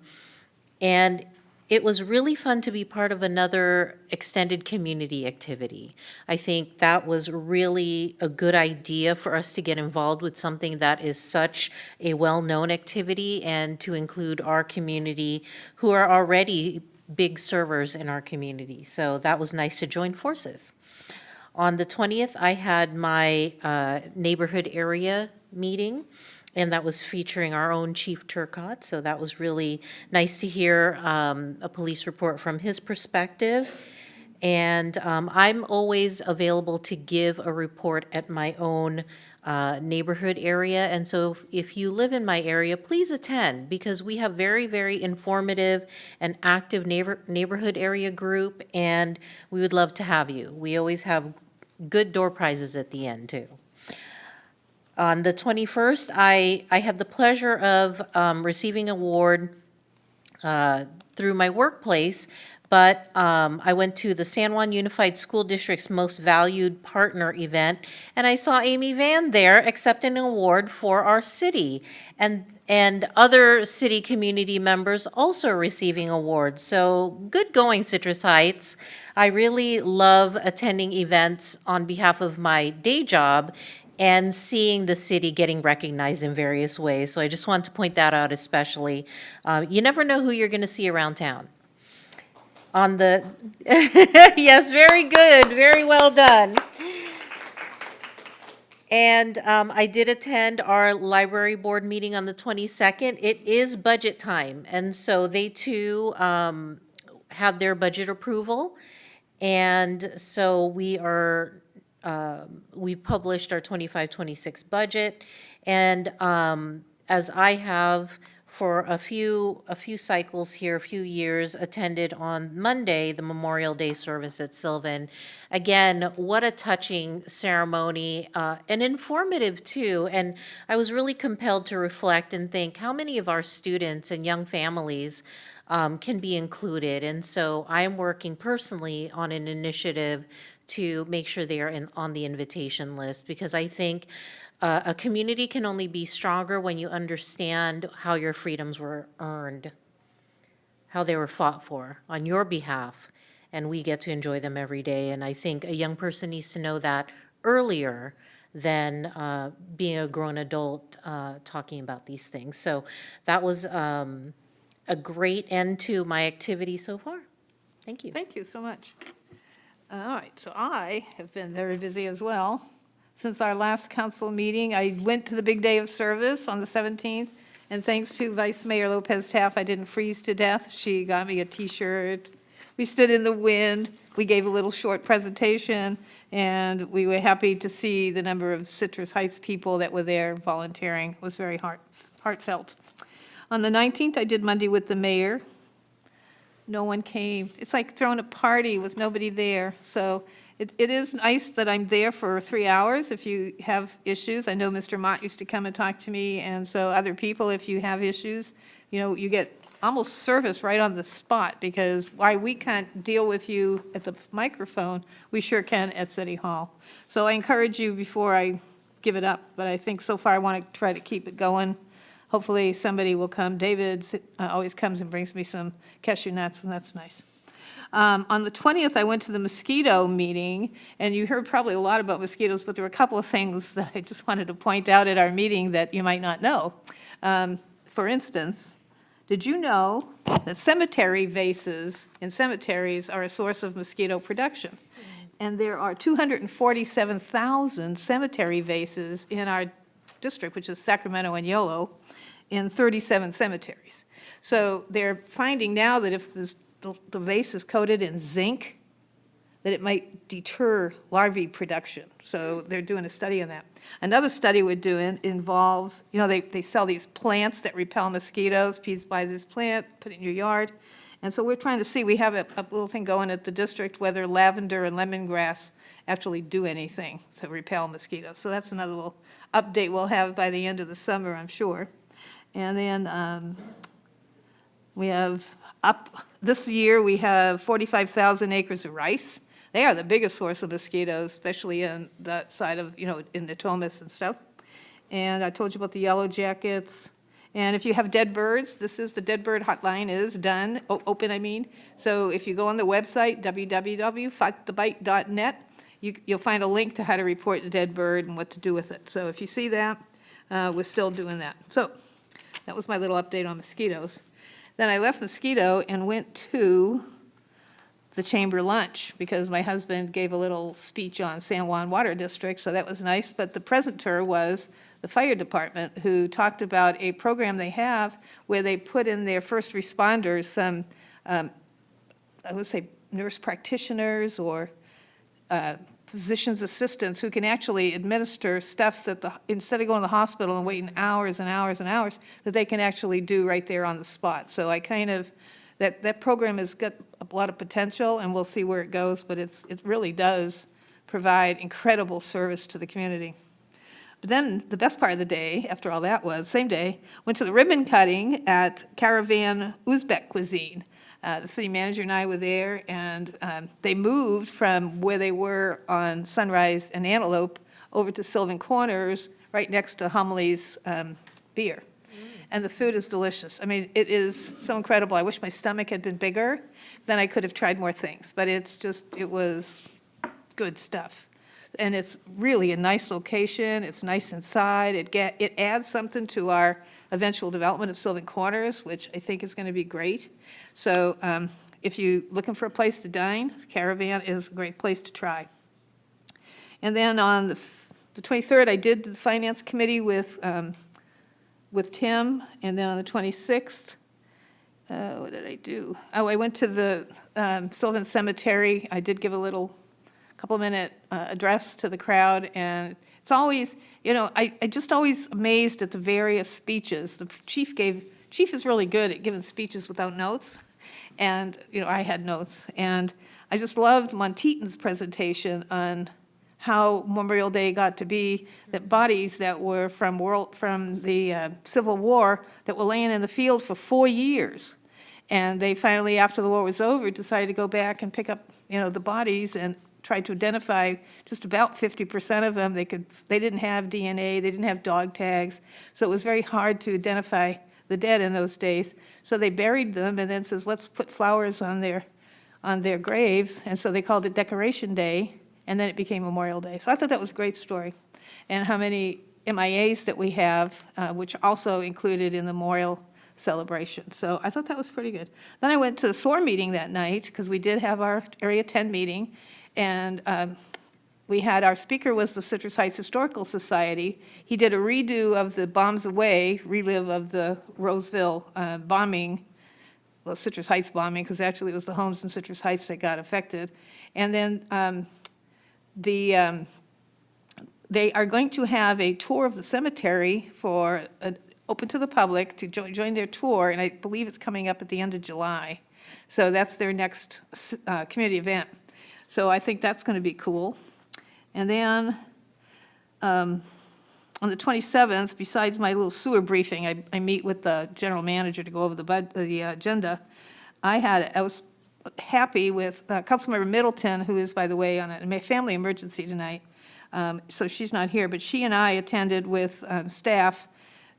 And it was really fun to be part of another extended community activity. I think that was really a good idea for us to get involved with something that is such a well-known activity and to include our community who are already big servers in our community. So that was nice to join forces. On the 20th, I had my neighborhood area meeting, and that was featuring our own Chief Turcotte. So that was really nice to hear a police report from his perspective. And I'm always available to give a report at my own neighborhood area. And so if you live in my area, please attend, because we have very, very informative and active neighborhood area group, and we would love to have you. We always have good door prizes at the end, too. On the 21st, I had the pleasure of receiving an award through my workplace, but I went to the San Juan Unified School District's Most Valued Partner event, and I saw Amy Van there accept an award for our city, and other city community members also receiving awards. So good going, Citrus Heights. I really love attending events on behalf of my day job and seeing the city getting recognized in various ways. So I just wanted to point that out especially. You never know who you're going to see around town. On the, yes, very good, very well done. And I did attend our library board meeting on the 22nd. It is budget time, and so they too had their budget approval. And so we are, we've published our 25-26 budget. And as I have for a few cycles here, a few years, attended on Monday, the Memorial Day service at Sylvan. Again, what a touching ceremony, and informative too. And I was really compelled to reflect and think how many of our students and young families can be included. And so I'm working personally on an initiative to make sure they are on the invitation list, because I think a community can only be stronger when you understand how your freedoms were earned, how they were fought for on your behalf, and we get to enjoy them every day. And I think a young person needs to know that earlier than being a grown adult talking about these things. So that was a great end to my activity so far. Thank you. Thank you so much. All right, so I have been very busy as well. Since our last council meeting, I went to the big day of service on the 17th, and thanks to Vice Mayor Lopez Taff, I didn't freeze to death. She got me a T-shirt. We stood in the wind. We gave a little short presentation, and we were happy to see the number of Citrus Heights people that were there volunteering. It was very heartfelt. On the 19th, I did Monday with the mayor. No one came. It's like throwing a party with nobody there. So it is nice that I'm there for 3 hours if you have issues. I know Mr. Mott used to come and talk to me, and so other people, if you have issues, you know, you get almost service right on the spot, because why we can't deal with you at the microphone, we sure can at City Hall. So I encourage you before I give it up, but I think so far I want to try to keep it going. Hopefully somebody will come. David always comes and brings me some cashew nuts, and that's nice. On the 20th, I went to the mosquito meeting, and you heard probably a lot about mosquitoes, but there were a couple of things that I just wanted to point out at our meeting that you might not know. For instance, did you know that cemetery vases in cemeteries are a source of mosquito production? And there are 247,000 cemetery vases in our district, which is Sacramento and Yolo, in 37 cemeteries. So they're finding now that if the vase is coated in zinc, that it might deter larvae production. So they're doing a study on that. Another study we're doing involves, you know, they sell these plants that repel mosquitoes. Please buy this plant, put it in your yard. And so we're trying to see, we have a little thing going at the district, whether lavender and lemongrass actually do anything to repel mosquitoes. So that's another little update we'll have by the end of the summer, I'm sure. And then we have this year we have 45,000 acres of rice. They are the biggest source of mosquitoes, especially in that side of, you know, in Natomas and stuff. And I told you about the yellow jackets. And if you have dead birds, the dead bird hotline is done, open, I mean. So if you go on the website, www.fightthebite.net, you'll find a link to how to report a dead bird and what to do with it. So if you see that, we're still doing that. So that was my little update on mosquitoes. Then I left Mosquito and went to the chamber lunch because my husband gave a little speech on San Juan Water District, so that was nice. But the presenter was the fire department, who talked about a program they have where they put in their first responders, some, I would say nurse practitioners or physician's assistants who can actually administer stuff that instead of going to the hospital and waiting hours and hours and hours, that they can actually do right there on the spot. So I kind of, that program has got a lot of potential, and we'll see where it goes, but it really does provide incredible service to the community. But then the best part of the day, after all that was, same day, went to the ribbon cutting at Caravan Uzbek Cuisine. The city manager and I were there, and they moved from where they were on Sunrise and Antelope over to Sylvan Corners, right next to Humley's Beer. And the food is delicious. I mean, it is so incredible. I wish my stomach had been bigger, then I could have tried more things. But it was good stuff. And it's really a nice location. It's nice inside. It adds something to our eventual development of Sylvan Corners, which I think is going to be great. So if you're looking for a place to dine, Caravan is a great place to try. And then on the the 23rd, I did the Finance Committee with Tim, and then on the 26th, what did I do? Oh, I went to the Sylvan Cemetery. I did give a little, couple-minute address to the crowd, and it's always, I just always amazed at the various speeches. The chief is really good at giving speeches without notes, and, I had notes. And I just loved Monteaton's presentation on how Memorial Day got to be, that bodies that were from the Civil War that were laying in the field for 4 years. And they finally, after the war was over, decided to go back and pick up, the bodies and tried to identify just about 50% of them. They didn't have DNA, they didn't have dog tags, so it was very hard to identify the dead in those days. So they buried them and then says, let's put flowers on their graves, and so they called it Decoration Day. And then it became Memorial Day. So I thought that was a great story. And how many MIAs that we have, which also included in the memorial celebration. So I thought that was pretty good. Then I went to the SOAR meeting that night, because we did have our Area 10 meeting. And our speaker was the Citrus Heights Historical Society. He did a redo of the Bombs Away, relive of the Roseville bombing, well, Citrus Heights bombing, because actually it was the homes in Citrus Heights that got affected. And then they are going to have a tour of the cemetery open to the public to join their tour, and I believe it's coming up at the end of July. So that's their next community event. So I think that's going to be cool. And then on the 27th, besides my little sewer briefing, I meet with the general manager to go over the agenda. I was happy with Councilmember Middleton, who is, by the way, on a family emergency tonight, so she's not here, but she and I attended with staff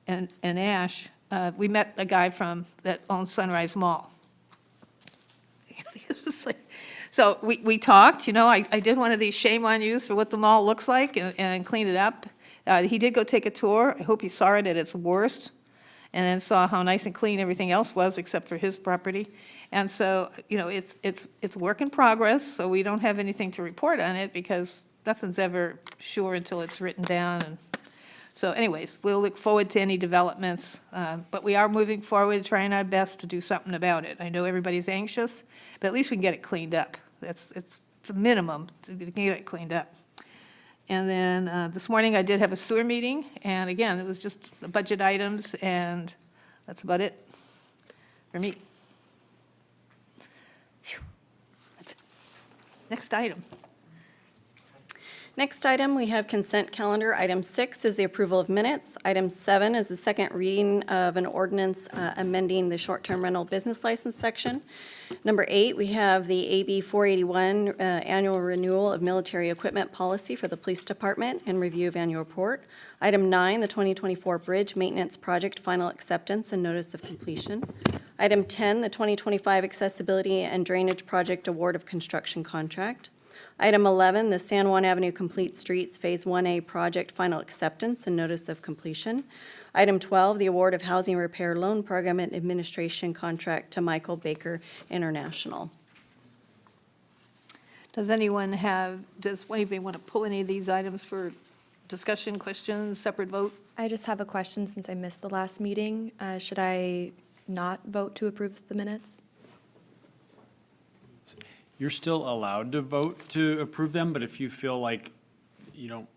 and Ash. We met a guy that owns Sunrise Mall. So we talked, I did one of these shame on yous for what the mall looks like and cleaned it up. He did go take a tour. I hope he saw it at its worst, and then saw how nice and clean everything else was except for his property. And so, it's work in progress, so we don't have anything to report on it because nothing's ever sure until it's written down. And so anyways, we'll look forward to any developments, but we are moving forward, trying our best to do something about it. I know everybody's anxious, but at least we can get it cleaned up. It's a minimum to get it cleaned up. And then this morning I did have a sewer meeting, and again, it was just the budget items, and that's about it for me. Phew. That's it. Next item. Next item, we have consent calendar. Item 6 is the approval of minutes. Item 7 is the second reading of an ordinance amending the short-term rental business license section. Number 8, we have the AB 481 annual renewal of military equipment policy for the police department and review of annual report. Item 9, the 2024 bridge maintenance project final acceptance and notice of completion. Item 10, the 2025 accessibility and drainage project award of construction contract. Item 11, the San Juan Avenue Complete Streets Phase 1A project final acceptance and notice of completion. Item 12, the award of housing repair loan program and administration contract to Michael Baker International. Does anybody want to pull any of these items for discussion, questions, separate vote? I just have a question since I missed the last meeting. Should I not vote to approve the minutes? You're still allowed to vote to approve them, but if you feel like you don't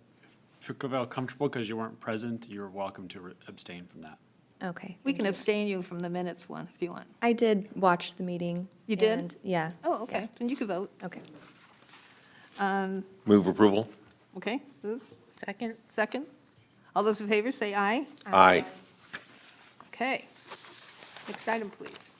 feel comfortable because you weren't present, you're welcome to abstain from that. Okay. We can abstain you from the minutes one if you want. I did watch the meeting. You did? and- Yeah. Oh, okay, then you can vote. Okay. Move approval? Okay, move, Second? second. All those in favor, say aye. Aye. Okay. Next item, please.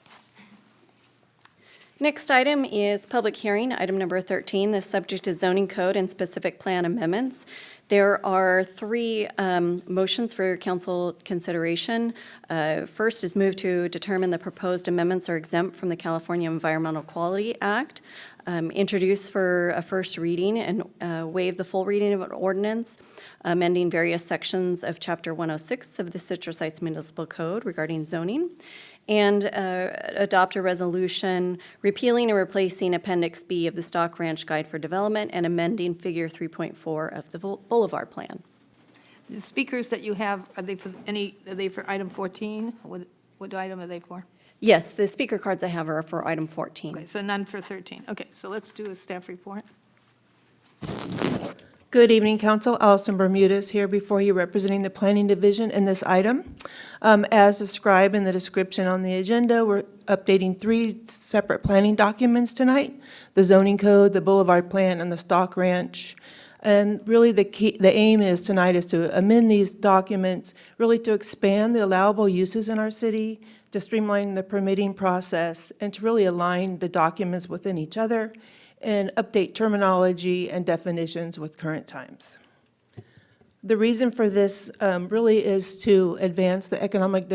Next item is public hearing, item number 13. The subject is zoning code and specific plan amendments. There are 3 motions for council consideration. First is move to determine the proposed amendments are exempt from the California Environmental Quality Act. Introduce for a first reading and waive the full reading of an ordinance, amending various sections of Chapter 106 of the Citrus Heights Municipal Code regarding zoning, and adopt a resolution repealing and replacing Appendix B of the Stock Ranch Guide for Development and amending Figure 3.4 of the Boulevard Plan. The speakers that you have, are they for item 14? What item are they for? Yes, the speaker cards I have are for item 14. Okay, so none for 13. Okay, so let's do a staff report. Good evening, Council. Allison Bermudez here before you, representing the Planning Division in this item. As described in the description on the agenda, we're updating 3 separate planning documents tonight: the zoning code, the boulevard plan, and the stock ranch. And really, the aim is tonight is to amend these documents, really to expand the allowable uses in our city, to streamline the permitting process, and to really align the documents within each other, and update terminology and definitions with current times. The reason for this really is to advance the economic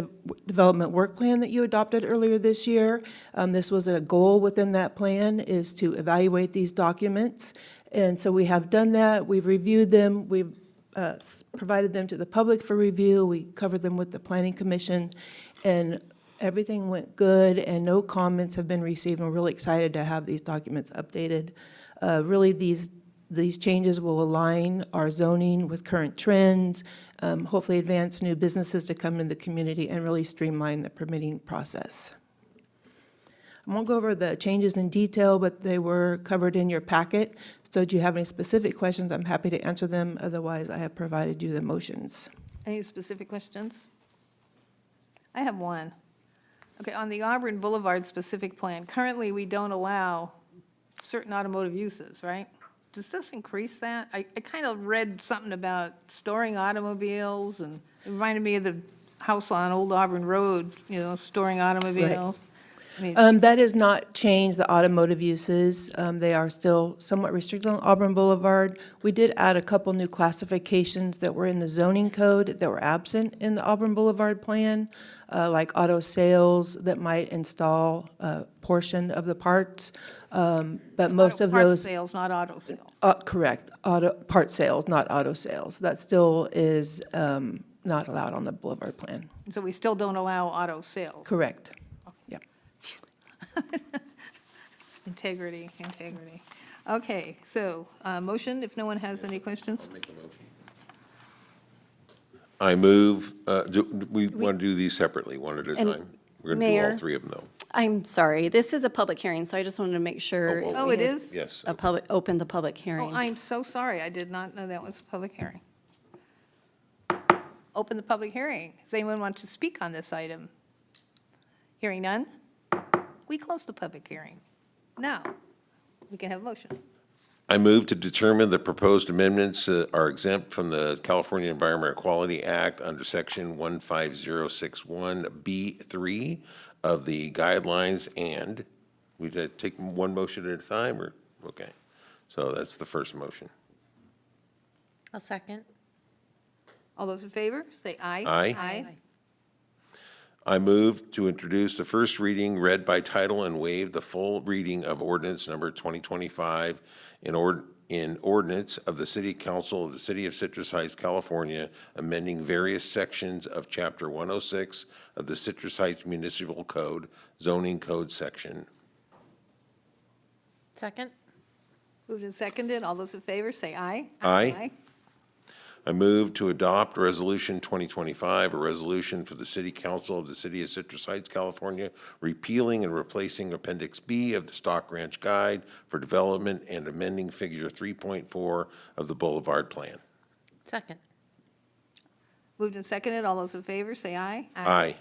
development work plan that you adopted earlier this year. This was a goal within that plan, is to evaluate these documents. And so we have done that. We've reviewed them. We've provided them to the public for review. We covered them with the Planning Commission, and everything went good, and no comments have been received. We're really excited to have these documents updated. Really, these changes will align our zoning with current trends, hopefully advance new businesses to come in the community, and really streamline the permitting process. I won't go over the changes in detail, but they were covered in your packet. So do you have any specific questions? I'm happy to answer them. Otherwise, I have provided you the motions. Any specific questions? I have one. Okay, on the Auburn Boulevard specific plan, currently we don't allow certain automotive uses, right? Does this increase that? I kind of read something about storing automobiles, and it reminded me of the house on Old Auburn Road, storing automobiles. I mean, That has not changed the automotive uses. They are still somewhat restricted on Auburn Boulevard. We did add a couple new classifications that were in the zoning code that were absent in the Auburn Boulevard plan, like auto sales that might install a portion of the parts. But most of parts those. sales, not auto sales. Correct, part sales, not auto sales. That still is not allowed on the Boulevard plan. So we still don't allow auto sales. Correct. Yep. Integrity. Okay, so motion, if no one has any questions? I move, we want to do these separately, one at a And time. We're going to do all Mayor? 3 of them, though. I'm sorry, this is a public hearing, so I just wanted to make sure. Oh, it is? Yes. Open the public Oh, hearing. I'm so sorry. I did not know that was a public hearing. Open the public hearing. Does anyone want to speak on this item? Hearing none? We close the public hearing. Now, we can have a motion. I move to determine the proposed amendments are exempt from the California Environmental Quality Act under Section 15061B3 of the guidelines, and we take one motion at a time, or, okay. So that's the first motion. I'll second. All those in favor, say aye. Aye. Aye. I move to introduce the first reading, read by title, and waive the full reading of ordinance number 2025 in ordinance of the City Council of the City of Citrus Heights, California, amending various sections of Chapter 106 of the Citrus Heights Municipal Code, zoning code section. Second? Moved and seconded. All those in favor, say aye. Aye. I move to adopt Resolution 2025, a resolution for the City Council of the City of Citrus Heights, California, repealing and replacing Appendix B of the Stock Ranch Guide for Development and amending Figure 3.4 of the Boulevard Plan. Second. Moved and seconded. All those in favor, say aye. Aye.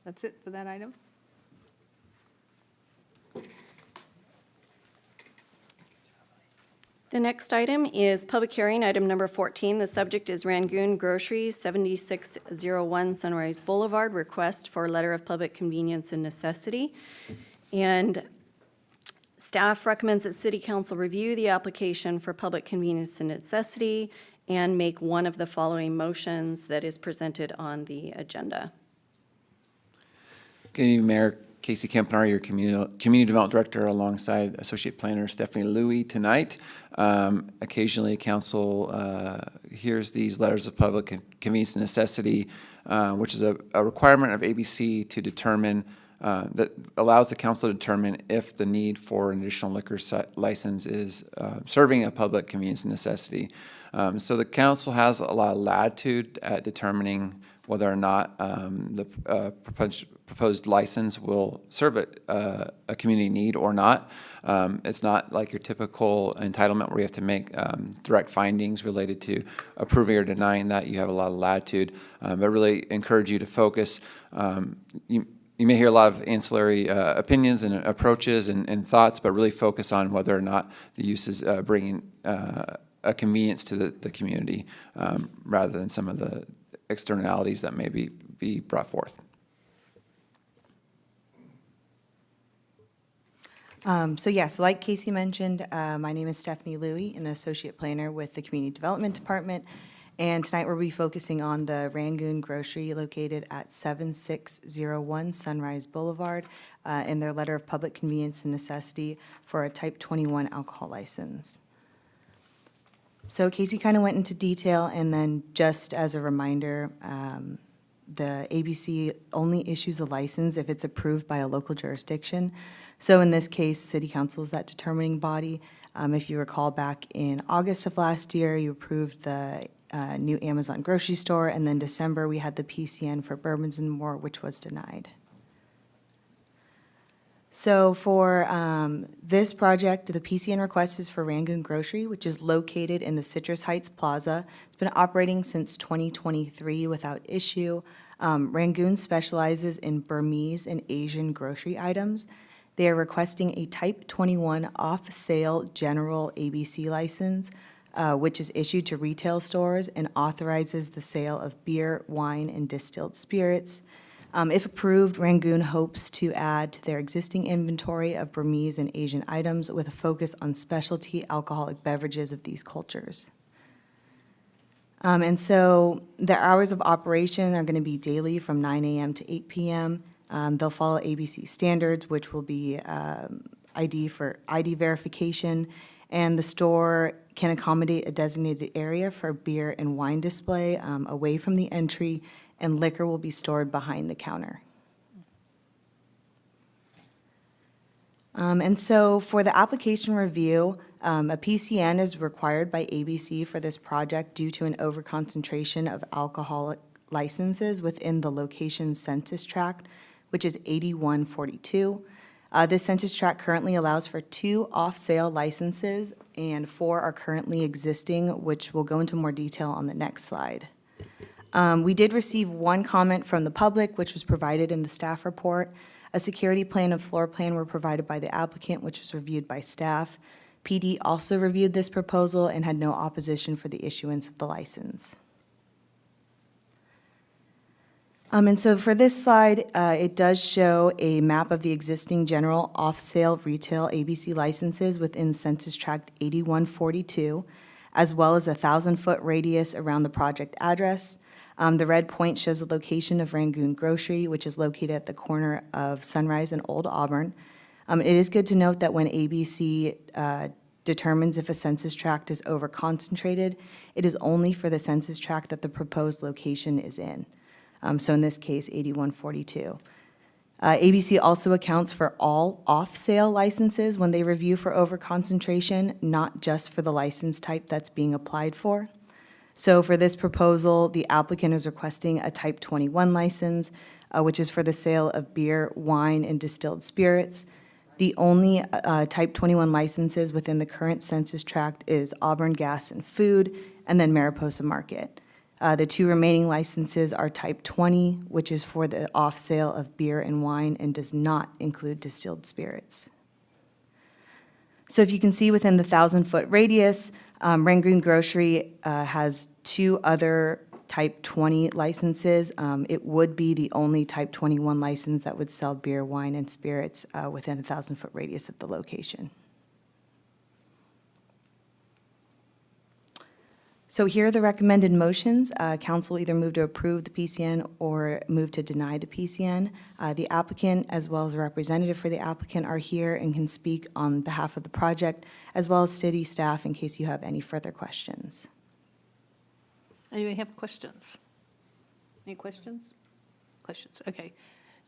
That's it for that item? The next item is public hearing, item number 14. The subject is Rangoon Grocery, 7601 Sunrise Boulevard, request for letter of public convenience and necessity. And staff recommends that City Council review the application for public convenience and necessity and make one of the following motions that is presented on the agenda. Good evening, Mayor. Casey Kempenaar, your Community Development Director, alongside Associate Planner Stephanie Louie tonight. Occasionally, council hears these letters of public convenience and necessity, which is a requirement of ABC to determine that allows the council to determine if the need for an additional liquor license is serving a public convenience and necessity. So the council has a lot of latitude at determining whether or not the proposed license will serve a community need or not. It's not like your typical entitlement where you have to make direct findings related to approving or denying that. You have a lot of latitude, but really encourage you to focus. You may hear a lot of ancillary opinions and approaches and thoughts, but really focus on whether or not the use is bringing a convenience to the community rather than some of the externalities that may be brought forth. So yes, like Casey mentioned, my name is Stephanie Louie, an associate planner with the Community Development Department. And tonight we'll be focusing on the Rangoon Grocery located at 7601 Sunrise Boulevard in their letter of public convenience and necessity for a type 21 alcohol license. So Casey kind of went into detail, and then just as a reminder, the ABC only issues a license if it's approved by a local jurisdiction. So in this case, City Council is that determining body. If you recall, back in August of last year, you approved the new Amazon grocery store, and then December, we had the PCN for Bourbons and More, which was denied. So for this project, the PCN request is for Rangoon Grocery, which is located in the Citrus Heights Plaza. It's been operating since 2023 without issue. Rangoon specializes in Burmese and Asian grocery items. They are requesting a Type 21 off-sale general ABC license, which is issued to retail stores and authorizes the sale of beer, wine, and distilled spirits. If approved, Rangoon hopes to add to their existing inventory of Burmese and Asian items with a focus on specialty alcoholic beverages of these cultures. And so their hours of operation are going to be daily from 9 a.m. to 8 p.m. They'll follow ABC standards, which will be ID verification, and the store can accommodate a designated area for beer and wine display away from the entry, and liquor will be stored behind the counter. And so for the application review, a PCN is required by ABC for this project due to an overconcentration of alcoholic licenses within the location census tract, which is 8142. This census tract currently allows for 2 off-sale licenses, and 4 are currently existing, which we'll go into more detail on the next slide. We did receive 1 comment from the public, which was provided in the staff report. A security plan and floor plan were provided by the applicant, which was reviewed by staff. PD also reviewed this proposal and had no opposition for the issuance of the license. And so for this slide, it does show a map of the existing general off-sale retail ABC licenses within Census Tract 8142, as well as a 1,000-foot radius around the project address. The red point shows the location of Rangoon Grocery, which is located at the corner of Sunrise and Old Auburn. It is good to note that when ABC determines if a census tract is over-concentrated, it is only for the census tract that the proposed location is in. So in this case, 8142. ABC also accounts for all off-sale licenses when they review for over-concentration, not just for the license type that's being applied for. So for this proposal, the applicant is requesting a Type 21 license, which is for the sale of beer, wine, and distilled spirits. The only Type 21 licenses within the current census tract is Auburn Gas and Food, and then Mariposa Market. The 2 remaining licenses are Type 20, which is for the off-sale of beer and wine and does not include distilled spirits. So if you can see within the 1,000-foot radius, Rangoon Grocery has 2 other Type 20 licenses. It would be the only Type 21 license that would sell beer, wine, and spirits within a 1,000-foot radius of the location. So here are the recommended motions. Council either move to approve the PCN or move to deny the PCN. The applicant, as well as a representative for the applicant, are here and can speak on behalf of the project, as well as city staff in case you have any further questions. Anybody have questions? Any questions? Questions, okay.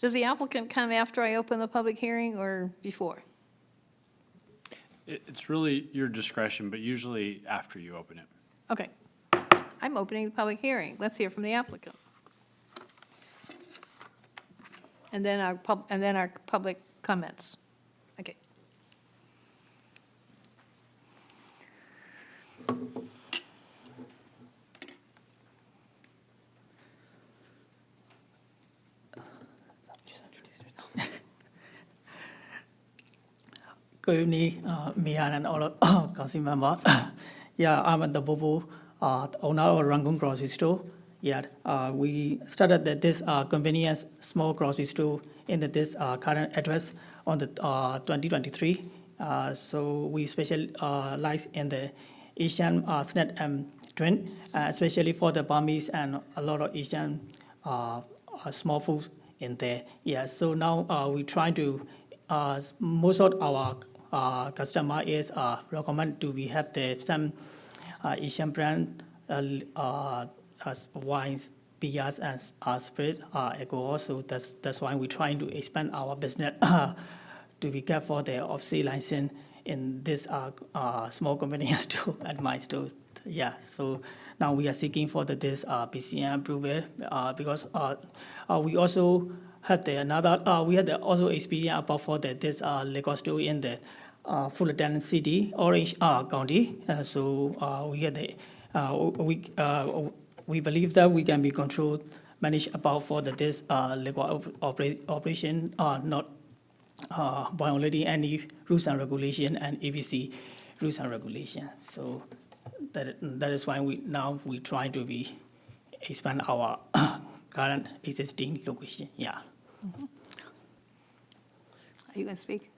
Does the applicant come after I open the public hearing or before? It's really your discretion, but usually after you open it. Okay. I'm opening the public hearing. Let's hear from the applicant. And then our public comments. Okay. Good evening, Mian and all council member. Yeah, I'm the Bobo, owner of Rangoon grocery store. Yeah, we started this convenience small grocery store in this current address on the 2023. So we specialize in the Asian snack and drink, especially for the Burmese and a lot of Asian small foods in there. Yeah, so now we try to most of our customer is recommend to we have some Asian brand wines, beers, and spirits, alcohol. So that's why we're trying to expand our business to be get for the off-sale license in this small convenience store at my store. Yeah, so now we are seeking for this BCM approval because we also had we had also experience about for this liquor store in the Fullerton City, Orange County. So we had we believe that we can be controlled, managed about for this liquor operation, not violating any rules and regulation and ABC rules and regulation. So that is why we try to be expand our current existing location. Yeah. Mm-hmm. Are you going to speak?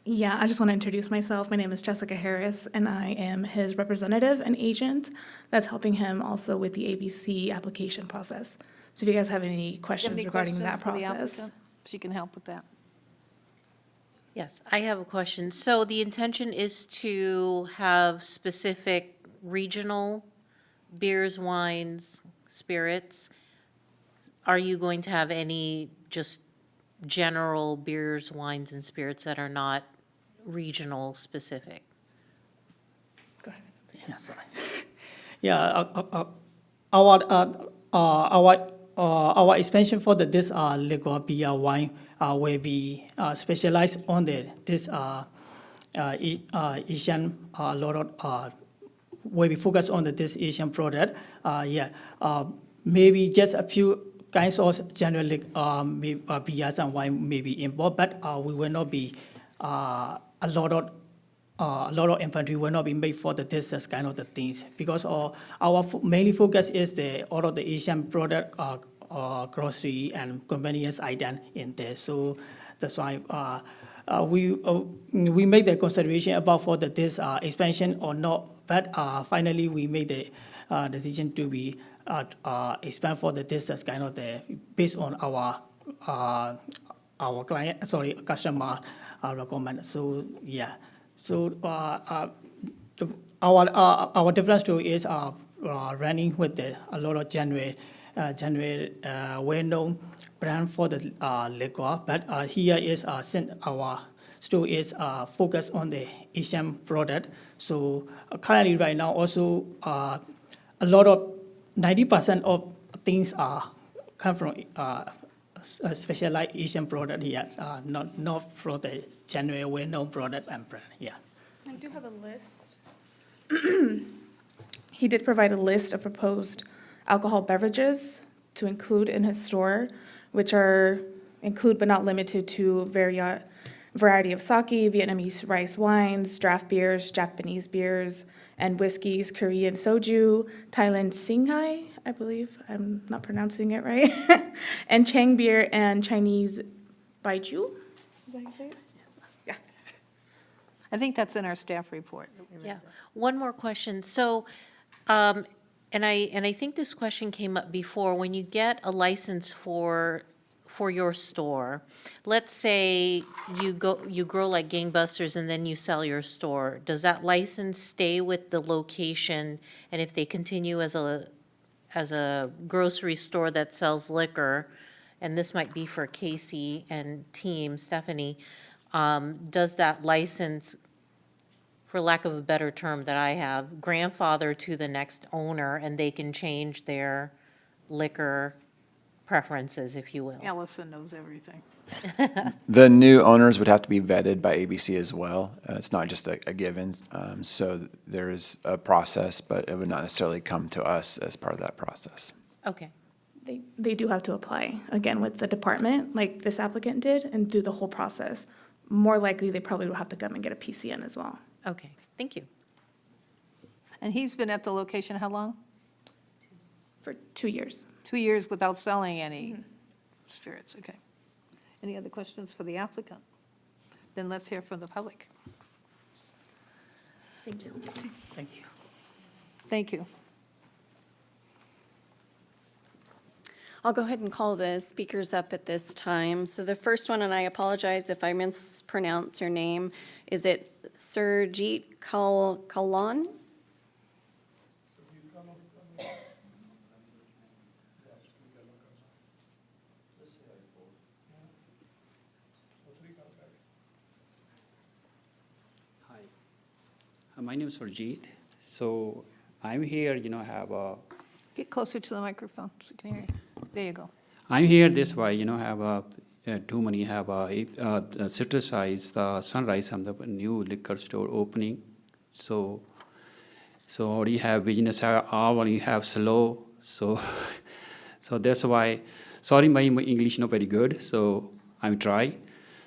Yeah, I just want to introduce myself. My name is Jessica Harris, and I am his representative and agent that's helping him also with the ABC application process. So if you guys have any questions regarding that process. She can help with that. Yes, I have a question. So the intention is to have specific regional beers, wines, spirits. Are you going to have any just general beers, wines, and spirits that are not regional specific? Go ahead. Yeah, sorry. Yeah, our expansion for this liquor beer wine will be specialized on this Asian lot of will be focused on this Asian product. Maybe just a few kinds of generally beers and wine may be involved, but we will not be a lot of inventory will not be made for this kind of the things because our mainly focus is all of the Asian product, grocery and convenience item in there. So that's why we made the consideration about for this expansion or not, but finally we made the decision to be expand for this kind of the based on our customer recommend. So yeah, so our different store is running with a lot of general well-known brand for the liquor, but here is since our store is focused on the Asian product. So currently right now also a lot of 90% of things come from specialized Asian product here, not from the general well-known product and brand. Yeah. I do have a list. He did provide a list of proposed alcohol beverages to include in his store, which include but not limited to variety of sake, Vietnamese rice wines, draft beers, Japanese beers, and whiskeys, Korean soju, Thailand Singhai, I believe, I'm not pronouncing it right, and Chang beer and Chinese Baijiu. Is that how you say it? Yeah. I think that's in our staff report. Yeah. One more question. So, and I think this question came up before. When you get a license for your store, let's say you grow like gangbusters and then you sell your store. Does that license stay with the location? And if they continue as a grocery store that sells liquor, and this might be for Casey and team, Stephanie, does that license, for lack of a better term that I have, grandfather to the next owner, and they can change their liquor preferences, if you will? Allison knows everything. The new owners would have to be vetted by ABC as well. It's not just a given. So there is a process, but it would not necessarily come to us as part of that process. Okay, They do have to apply, again, with the department, like this applicant did, and do the whole process. More likely, they probably will have to come and get a PCN as well. okay, thank you. And he's been at the location how long? For 2 years. 2 years without selling any spirits, okay. Any other questions for the applicant? Then let's hear from the public. Thank you. Thank you. Thank you. I'll go ahead and call the speakers up at this time. So the first one, and I apologize if I mispronounce your name, is it Surjit Kalan? Hi, my name is Surjit. So I'm here, have a, Get closer to the microphone so we can hear you. There you go. I'm here this way, have a, too many have a Citrus Eyes, the Sunrise, and the new liquor store opening. So already have business, already have slow. So that's why, sorry, my English not very good. So I'm try.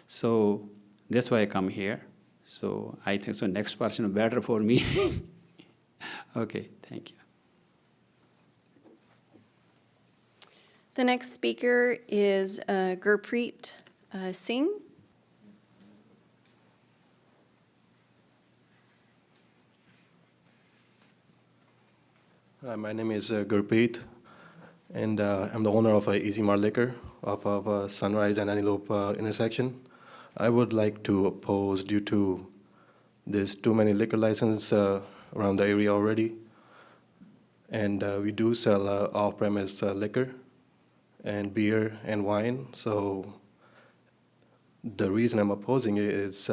So that's why I come here. So I think so next person better for me. Okay, thank you. The next speaker is Gurpreet Singh. My name is Gurpreet, and I'm the owner of Easy Mart Liquor off of Sunrise and Antelope intersection. I would like to oppose due to there's too many liquor licenses around the area already, and we do sell off-premise liquor and beer and wine. So the reason I'm opposing it is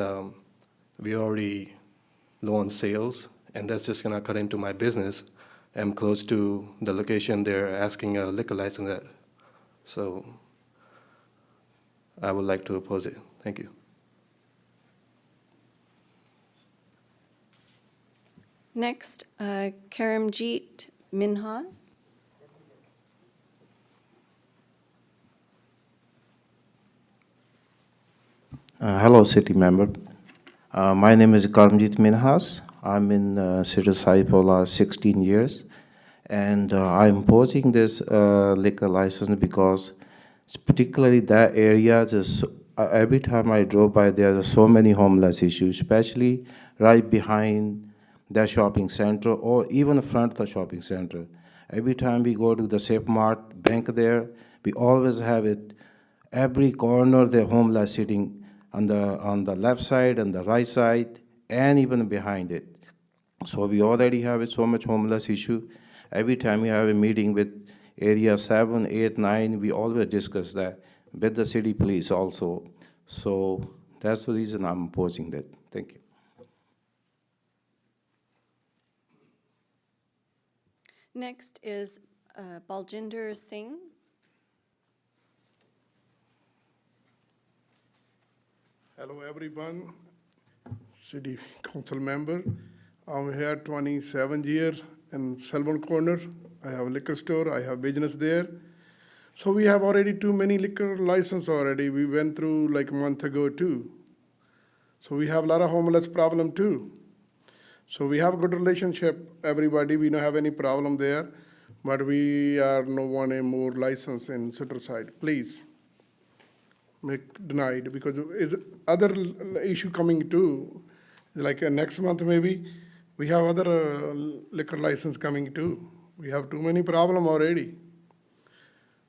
we already low on sales, and that's just gonna cut into my business. I'm close to the location they're asking a liquor license at. So I would like to oppose it. Thank you. Next, Karamjeet Minhas. Hello, city member. My name is Karamjeet Minhas. I'm in Citrus Heights for the last 16 years. And I'm opposing this liquor license because particularly that area, just every time I drove by there are so many homeless issues, especially right behind the shopping center or even in front of the shopping center. Every time we go to the Safe Mart bank there, we always have it, every corner they're homeless sitting on the left side and the right side and even behind it. So we already have so much homeless issue. Every time we have a meeting with area 7, 8, 9, we always discuss that with the city police also. So that's the reason I'm opposing that. Thank you. Next is Baljinder Singh. Hello, everyone. City Council member. I'm here 27 years in Selborne Corner. I have a liquor store. I have business there. So we have already too many liquor license already. We went through like a month ago too. So we have a lot of homeless problem too. So we have a good relationship, everybody. We don't have any problem there, but we are no one more license in Citrus Heights. Please make denied because is other issue coming too. Like next month maybe we have other liquor license coming too. We have too many problem already.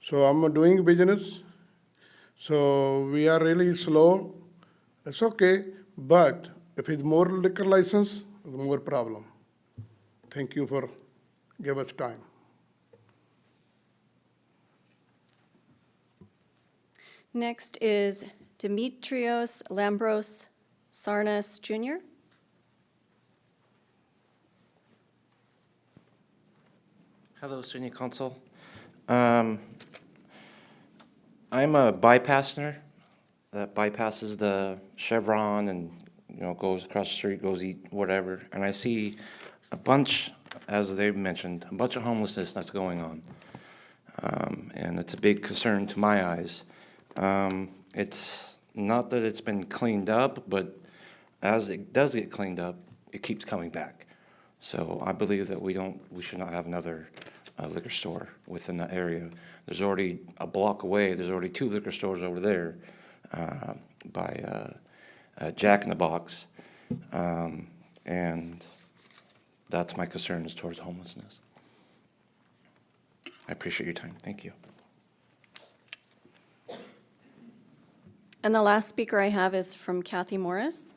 So I'm doing business. So we are really slow. It's okay, but if it's more liquor license, more problem. Thank you for give us time. Next is Demetrios Lambros Sarnas Jr. Hello, City Council. I'm a bypasser that bypasses the Chevron and, goes across the street, goes eat whatever. And I see a bunch, as they've mentioned, a bunch of homelessness that's going on. And it's a big concern to my eyes. It's not that it's been cleaned up, but as it does get cleaned up, it keeps coming back. So I believe that we should not have another liquor store within that area. There's already a block away, there's already 2 liquor stores over there by Jack in the Box. And that's my concerns towards homelessness. I appreciate your time. Thank you. And the last speaker I have is from Kathy Morris.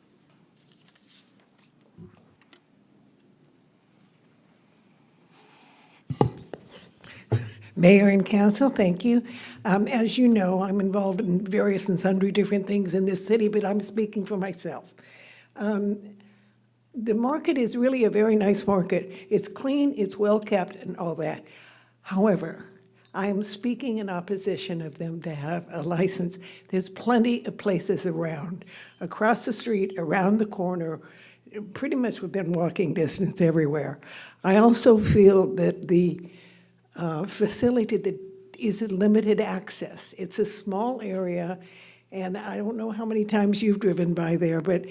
Mayor and council, thank you. As you know, I'm involved in various and sundry different things in this city, but I'm speaking for myself. The market is really a very nice market. It's clean, it's well-kept, and all that. However, I am speaking in opposition of them to have a license. There's plenty of places around, across the street, around the corner, pretty much within walking distance everywhere. I also feel that the facility that is limited access. It's a small area, and I don't know how many times you've driven by there, but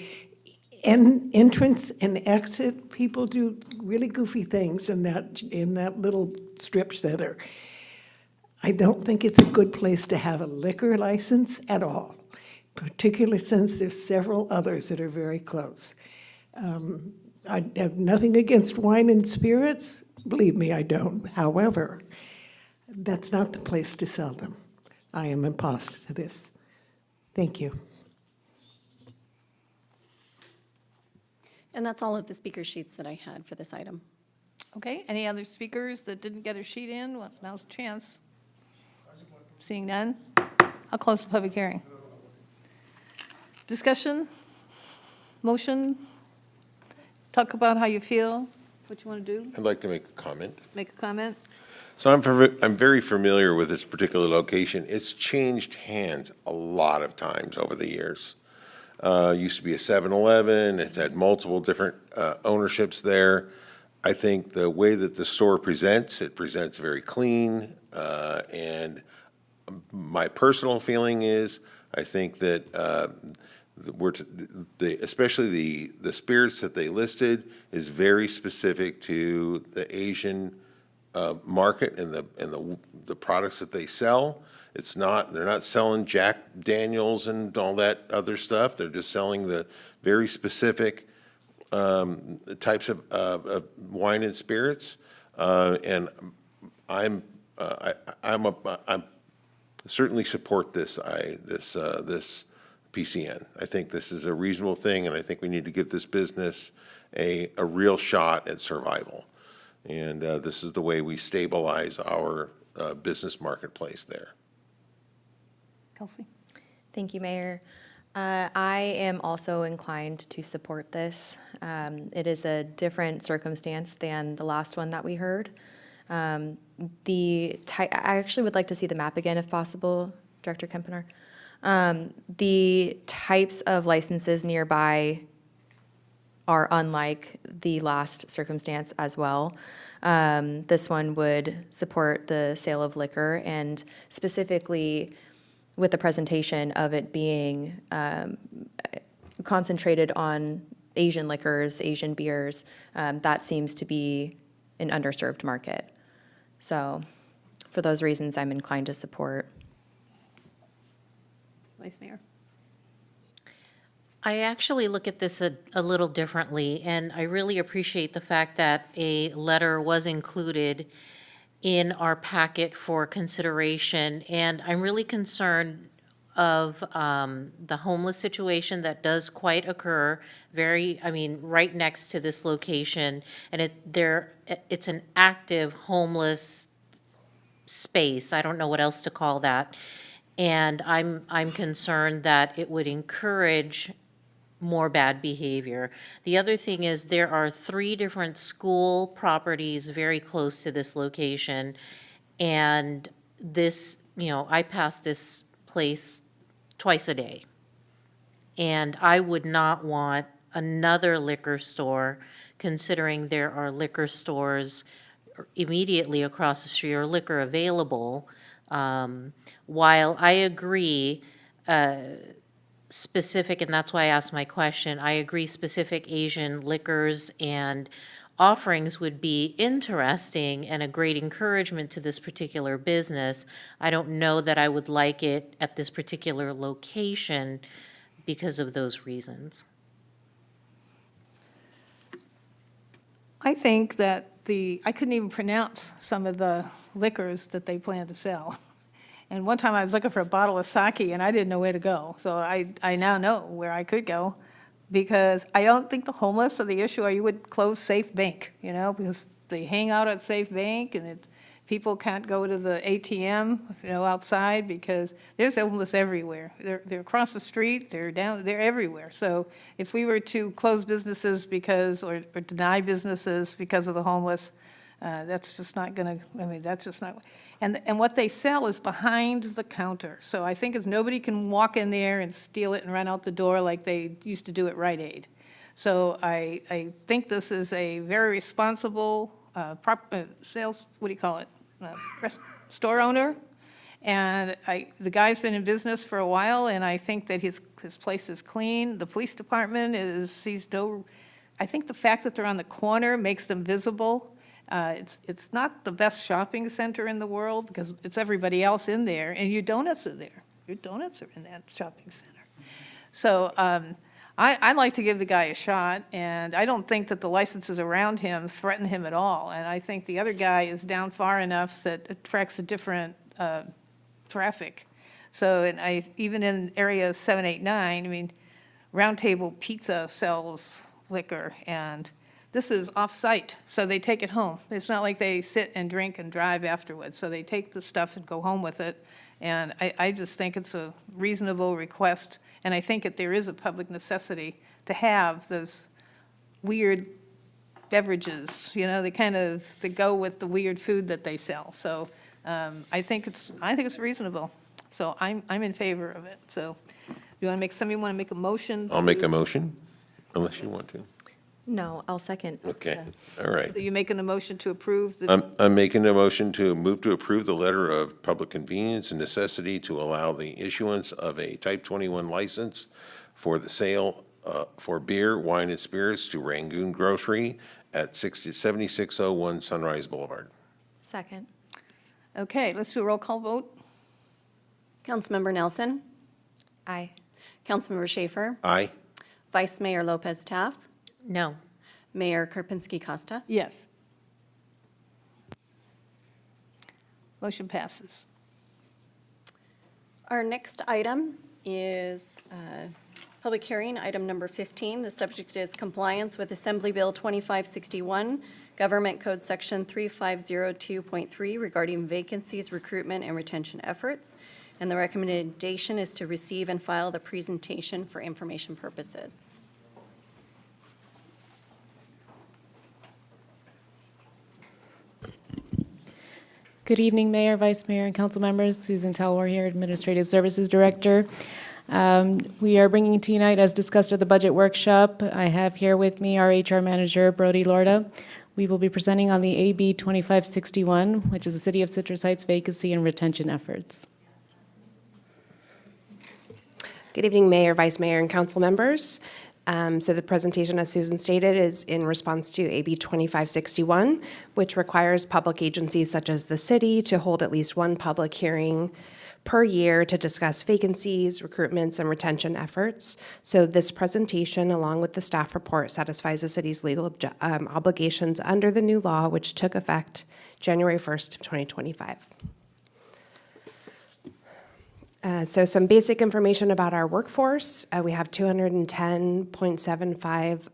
entrance and exit, people do really goofy things in that little strip center. I don't think it's a good place to have a liquor license at all, particularly since there's several others that are very close. I have nothing against wine and spirits. Believe me, I don't. However, that's not the place to sell them. I am opposed to this. Thank you. And that's all of the speaker sheets that I had for this item. Okay, any other speakers that didn't get a sheet in? Well, now's the chance. Seeing none, I'll close the public hearing. Discussion, motion, talk about how you feel, what you want to do, I'd like to make a comment. make a comment. So I'm very familiar with this particular location. It's changed hands a lot of times over the years. Used to be a 7-Eleven. It's had multiple different ownerships there. I think the way that the store presents, it presents very clean. And my personal feeling is, I think that especially the spirits that they listed is very specific to the Asian market and the products that they sell. They're not selling Jack Daniels and all that other stuff. They're just selling the very specific types of wine and spirits. And I'm certainly support this PCN. I think this is a reasonable thing, and I think we need to give this business a real shot at survival. And this is the way we stabilize our business marketplace there. Kelsey? Thank you, Mayor. I am also inclined to support this. It is a different circumstance than the last one that we heard. I actually would like to see the map again if possible, Director Kempener. The types of licenses nearby are unlike the last circumstance as well. This one would support the sale of liquor, and specifically with the presentation of it being concentrated on Asian liquors, Asian beers, that seems to be an underserved market. So for those reasons, I'm inclined to support. Vice Mayor? I actually look at this a little differently, and I really appreciate the fact that a letter was included in our packet for consideration. And I'm really concerned of the homeless situation that does quite occur right next to this location. And it's an active homeless space. I don't know what else to call that. And I'm concerned that it would encourage more bad behavior. The other thing is there are 3 different school properties very close to this location. And this, I pass this place twice a day. And I would not want another liquor store, considering there are liquor stores immediately across the street or liquor available. While I agree, specific, and that's why I asked my question, I agree specific Asian liquors and offerings would be interesting and a great encouragement to this particular business. I don't know that I would like it at this particular location because of those reasons. I think that I couldn't even pronounce some of the liquors that they plan to sell. And one time I was looking for a bottle of sake and I didn't know where to go. So I now know where I could go, because I don't think the homeless are the issue, or you would close Safe Bank, because they hang out at Safe Bank and people can't go to the ATM, outside, because there's homeless everywhere. They're across the street, they're everywhere. So if we were to close businesses or deny businesses because of the homeless, that's just not gonna, that's just not, and what they sell is behind the counter. So I think nobody can walk in there and steal it and run out the door like they used to do at Rite Aid. So I think this is a very responsible sales, what do you call it? Store owner. And the guy's been in business for a while, and I think that his place is clean. The police department sees no, I think the fact that they're on the corner makes them visible. It's not the best shopping center in the world because it's everybody else in there, and your donuts are there. Your donuts are in that shopping center. So I'd like to give the guy a shot, and I don't think that the licenses around him threaten him at all. And I think the other guy is down far enough that attracts a different traffic. So even in area 789, Round Table Pizza sells liquor, and this is off-site, so they take it home. It's not like they sit and drink and drive afterwards. So they take the stuff and go home with it. And I just think it's a reasonable request. And I think that there is a public necessity to have those weird beverages, they go with the weird food that they sell. So I think it's reasonable. So I'm in favor of it. So somebody want to make a motion? I'll make a motion, unless you want to. No, I'll second. Okay, all right. So you're making the motion to approve I'm making a motion to move to approve the letter of public convenience and necessity to allow the issuance of a Type 21 license for the sale for beer, wine, and spirits to Rangoon Grocery at 7601 Sunrise Boulevard. Second. Okay, let's do a roll call vote. Councilmember Nelson. Aye. Councilmember Schaefer. Aye. Vice Mayor Lopez Taff. No. Mayor Karpinski Costa. Yes. Motion passes. Our next item is public hearing, item number 15. The subject is compliance with Assembly Bill 2561, Government Code Section 3502.3 regarding vacancies, recruitment, and retention efforts. And the recommendation is to receive and file the presentation for information purposes. Good evening, Mayor, Vice Mayor, and council members. Susan Talwar here, Administrative Services Director. We are bringing to you tonight, as discussed at the budget workshop, I have here with me our HR Manager, Brody Lorda. We will be presenting on the AB 2561, which is the City of Citrus Heights vacancy and retention efforts. Good evening, Mayor, Vice Mayor, and council members. So the presentation, as Susan stated, is in response to AB 2561, which requires public agencies such as the city to hold at least one public hearing per year to discuss vacancies, recruitments, and retention efforts. So this presentation, along with the staff report, satisfies the city's legal obligations under the new law, which took effect January 1st of 2025. So some basic information about our workforce. We have 210.75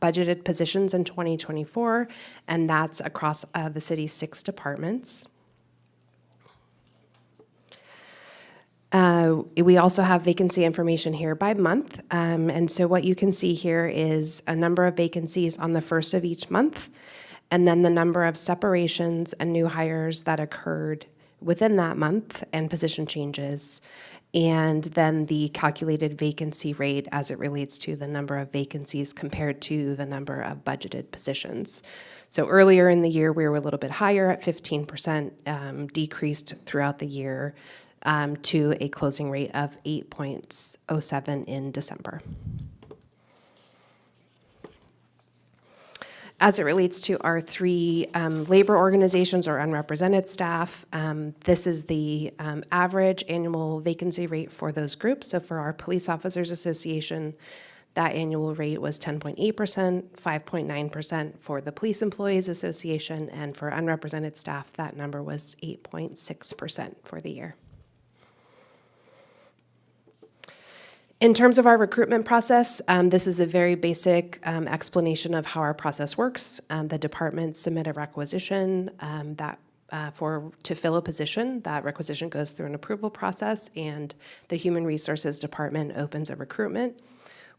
budgeted positions in 2024, and that's across the city's 6 departments. We also have vacancy information here by month. And so what you can see here is a number of vacancies on the first of each month, and then the number of separations and new hires that occurred within that month and position changes, and then the calculated vacancy rate as it relates to the number of vacancies compared to the number of budgeted positions. So earlier in the year, we were a little bit higher at 15%, decreased throughout the year to a closing rate of 8.07 in December. As it relates to our three labor organizations or unrepresented staff, this is the average annual vacancy rate for those groups. So for our Police Officers Association, that annual rate was 10.8%, 5.9% for the Police Employees Association, and for unrepresented staff, that number was 8.6% for the year. In terms of our recruitment process, this is a very basic explanation of how our process works. The departments submit a requisition to fill a position. That requisition goes through an approval process, and the Human Resources Department opens a recruitment.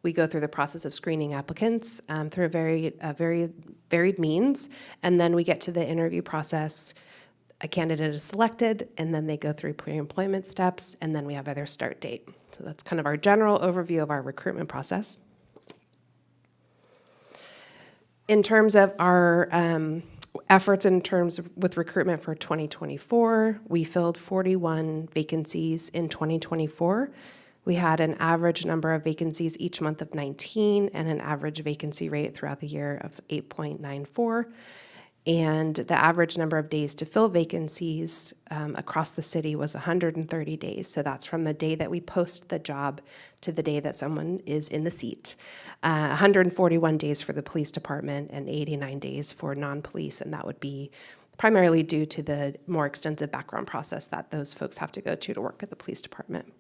We go through the process of screening applicants through a very varied means, and then we get to the interview process. A candidate is selected, and then they go through pre-employment steps, and then we have their start date. So that's kind of our general overview of our recruitment process. In terms of our efforts with recruitment for 2024, we filled 41 vacancies in 2024. We had an average number of vacancies each month of 19 and an average vacancy rate throughout the year of 8.94. And the average number of days to fill vacancies across the city was 130 days. So that's from the day that we post the job to the day that someone is in the seat. 141 days for the police department and 89 days for non-police, and that would be primarily due to the more extensive background process that those folks have to go to work at the police department.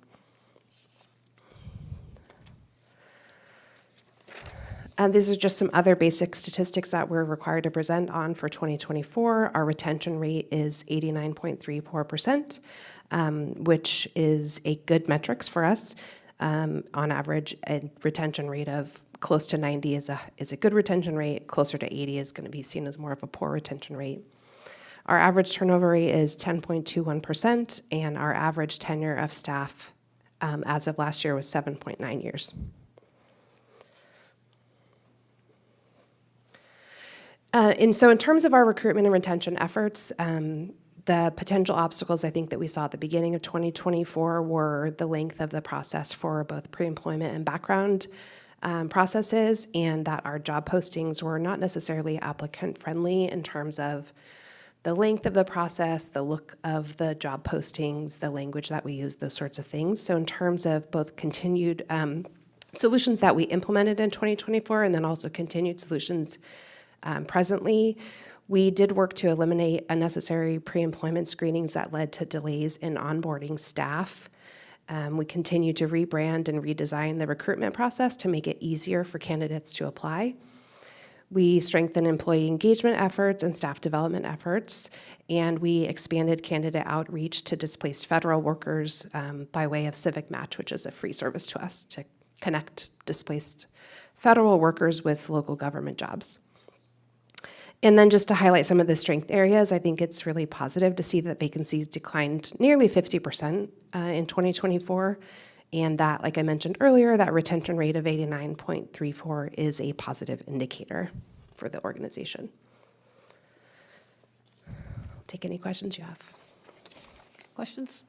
These are just some other basic statistics that we're required to present on for 2024. Our retention rate is 89.34%, which is a good metrics for us. On average, a retention rate of close to 90 is a good retention rate. Closer to 80 is going to be seen as more of a poor retention rate. Our average turnover rate is 10.21%, and our average tenure of staff as of last year was 7.9 years. And so in terms of our recruitment and retention efforts, the potential obstacles I think that we saw at the beginning of 2024 were the length of the process for both pre-employment and background processes, and that our job postings were not necessarily applicant-friendly in terms of the length of the process, the look of the job postings, the language that we use, those sorts of things. So in terms of both continued solutions that we implemented in 2024 and then also continued solutions presently, we did work to eliminate unnecessary pre-employment screenings that led to delays in onboarding staff. We continue to rebrand and redesign the recruitment process to make it easier for candidates to apply. We strengthened employee engagement efforts and staff development efforts, and we expanded candidate outreach to displaced federal workers by way of Civic Match, which is a free service to us to connect displaced federal workers with local government jobs. And then just to highlight some of the strength areas, I think it's really positive to see that vacancies declined nearly 50% in 2024. And that, like I mentioned earlier, that retention rate of 89.34 is a positive indicator for the organization. I'll take any questions you have. Questions?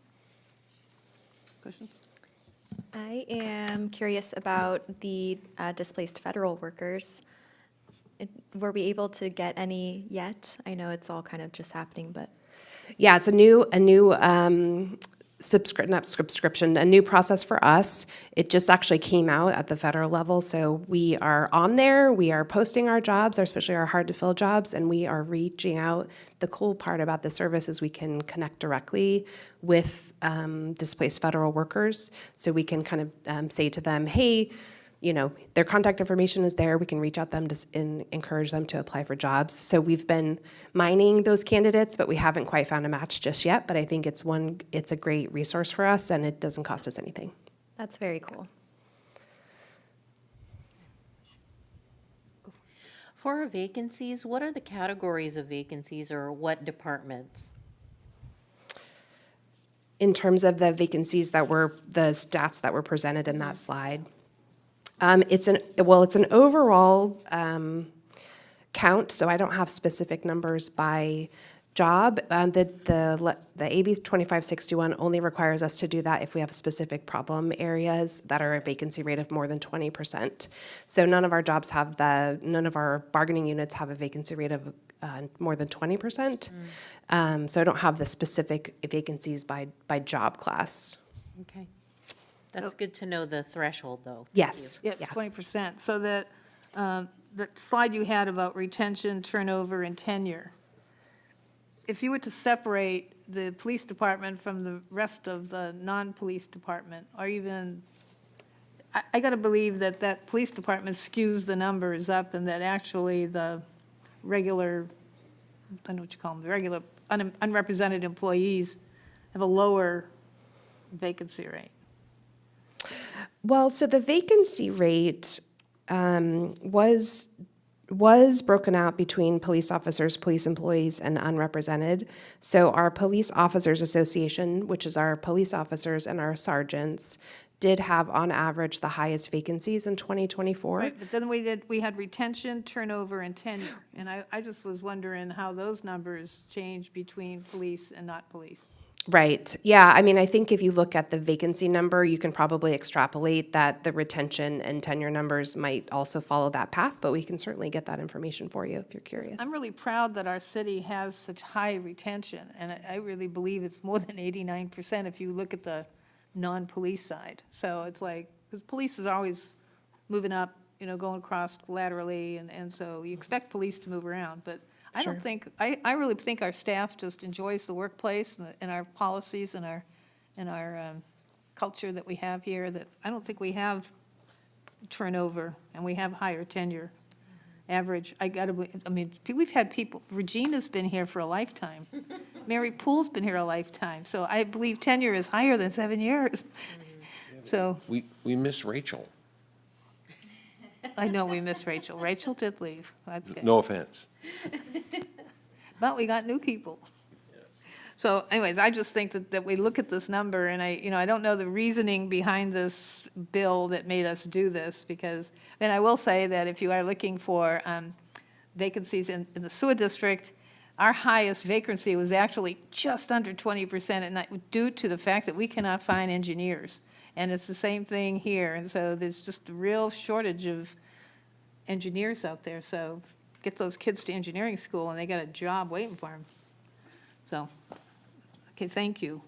Questions? I am curious about the displaced federal workers. Were we able to get any yet? I know it's all kind of just happening, but. Yeah, it's a new a new process for us. It just actually came out at the federal level, so we are on there. We are posting our jobs, especially our hard-to-fill jobs, and we are reaching out. The cool part about the service is we can connect directly with displaced federal workers, so we can kind of say to them, hey, their contact information is there. We can reach out them and encourage them to apply for jobs. So we've been mining those candidates, but we haven't quite found a match just yet. But I think it's a great resource for us, and it doesn't cost us anything. That's very cool. For our vacancies, what are the categories of vacancies or what departments? In terms of the vacancies the stats that were presented in that slide, it's an overall count, so I don't have specific numbers by job. The AB 2561 only requires us to do that if we have specific problem areas that are a vacancy rate of more than 20%. So none of our bargaining units have a vacancy rate of more than 20%. So I don't have the specific vacancies by job class. Okay. That's good to know the threshold, though. Thank Yes. Yeah, it's 20%. So that, the slide you had about retention, turnover, and tenure, if you were to separate the police department from the rest of the non-police department, or even, I got to believe that police department skews the numbers up, and that actually the regular, I don't know what you call them, the regular unrepresented employees have a lower vacancy rate. Well, so the vacancy rate was broken out between police officers, police employees, and unrepresented. So our Police Officers Association, which is our police officers and our sergeants, did have on average the highest vacancies in 2024. Right, but then we had retention, turnover, and tenure. And I just was wondering how those numbers change between police and not police. Right. Yeah. I mean, I think if you look at the vacancy number, you can probably extrapolate that the retention and tenure numbers might also follow that path, but we can certainly get that information for you if you're curious. I'm really proud that our city has such high retention, and I really believe it's more than 89% if you look at the non-police side. So it's like, because police is always moving up, going across laterally, and so you expect police to move around, but I don't think, I really think our staff just enjoys the workplace and our policies and our culture that we have here, that I don't think we have turnover, and we have higher tenure average. We've had people, Regina's been here for a lifetime. Mary Poole's been here a lifetime, so I believe tenure is higher than 7 years. So, We miss Rachel. I know we miss Rachel. Rachel did leave. That's good. No offense. But we got new people. So anyways, I just think that we look at this number, and I don't know the reasoning behind this bill that made us do this, because, and I will say that if you are looking for vacancies in the sewer district, our highest vacancy was actually just under 20%, and due to the fact that we cannot find engineers. And it's the same thing here, and so there's just a real shortage of engineers out there. So get those kids to engineering school, and they got a job waiting for them. So, okay, thank you.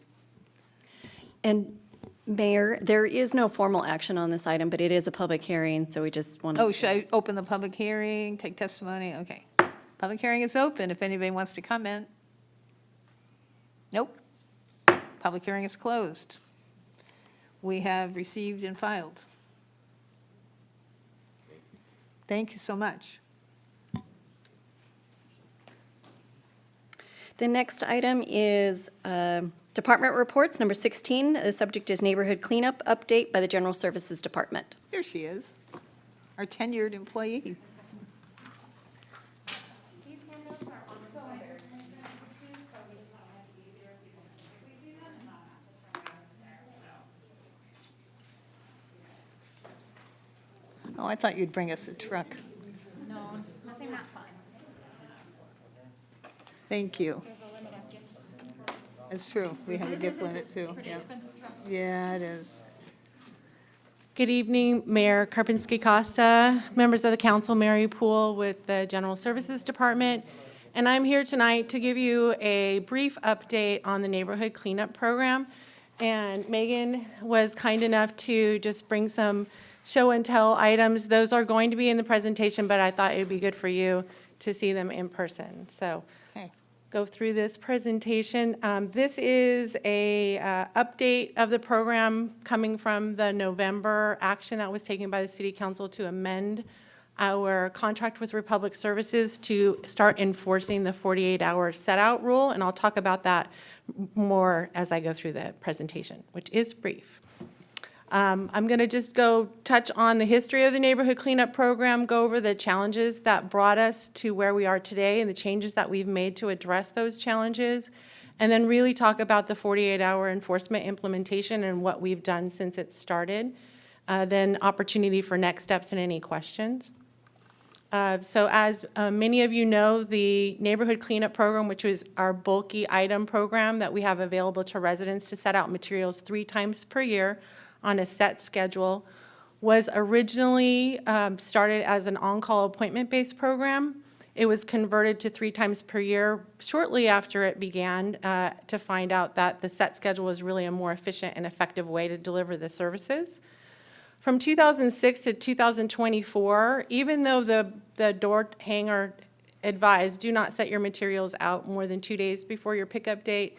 And Mayor, there is no formal action on this item, but it is a public hearing, so we just want to. Oh, should I open the public hearing, take testimony? Okay. Public hearing is open if anybody wants to comment. Nope. Public hearing is closed. We have received and filed. Thank you so much. The next item is department reports, number 16. The subject is neighborhood cleanup update by the General Services Department. Here she is, our tenured employee. Oh, I thought you'd bring us a truck. No, nothing that fun. Thank you. It's true, we have a gift limit too, yeah. Yeah, it is. Good evening, Mayor Karpinski Costa, members of the council, Mary Poole with the General Services Department. And I'm here tonight to give you a brief update on the neighborhood cleanup program. And Megan was kind enough to just bring some show and tell items. Those are going to be in the presentation, but I thought it'd be good for you to see them in person. So Okay. go through this presentation. This is a update of the program coming from the November action that was taken by the City Council to amend our contract with Republic Services to start enforcing the 48-hour set-out rule, and I'll talk about that more as I go through the presentation, which is brief. I'm going to just go touch on the history of the neighborhood cleanup program, go over the challenges that brought us to where we are today and the changes that we've made to address those challenges, and then really talk about the 48-hour enforcement implementation and what we've done since it started. Then opportunity for next steps and any questions. So as many of you know, the neighborhood cleanup program, which is our bulky item program that we have available to residents to set out materials 3 times per year on a set schedule, was originally started as an on-call appointment-based program. It was converted to 3 times per year shortly after it began to find out that the set schedule was really a more efficient and effective way to deliver the services. From 2006 to 2024, even though the door hanger advised, do not set your materials out more than 2 days before your pickup date,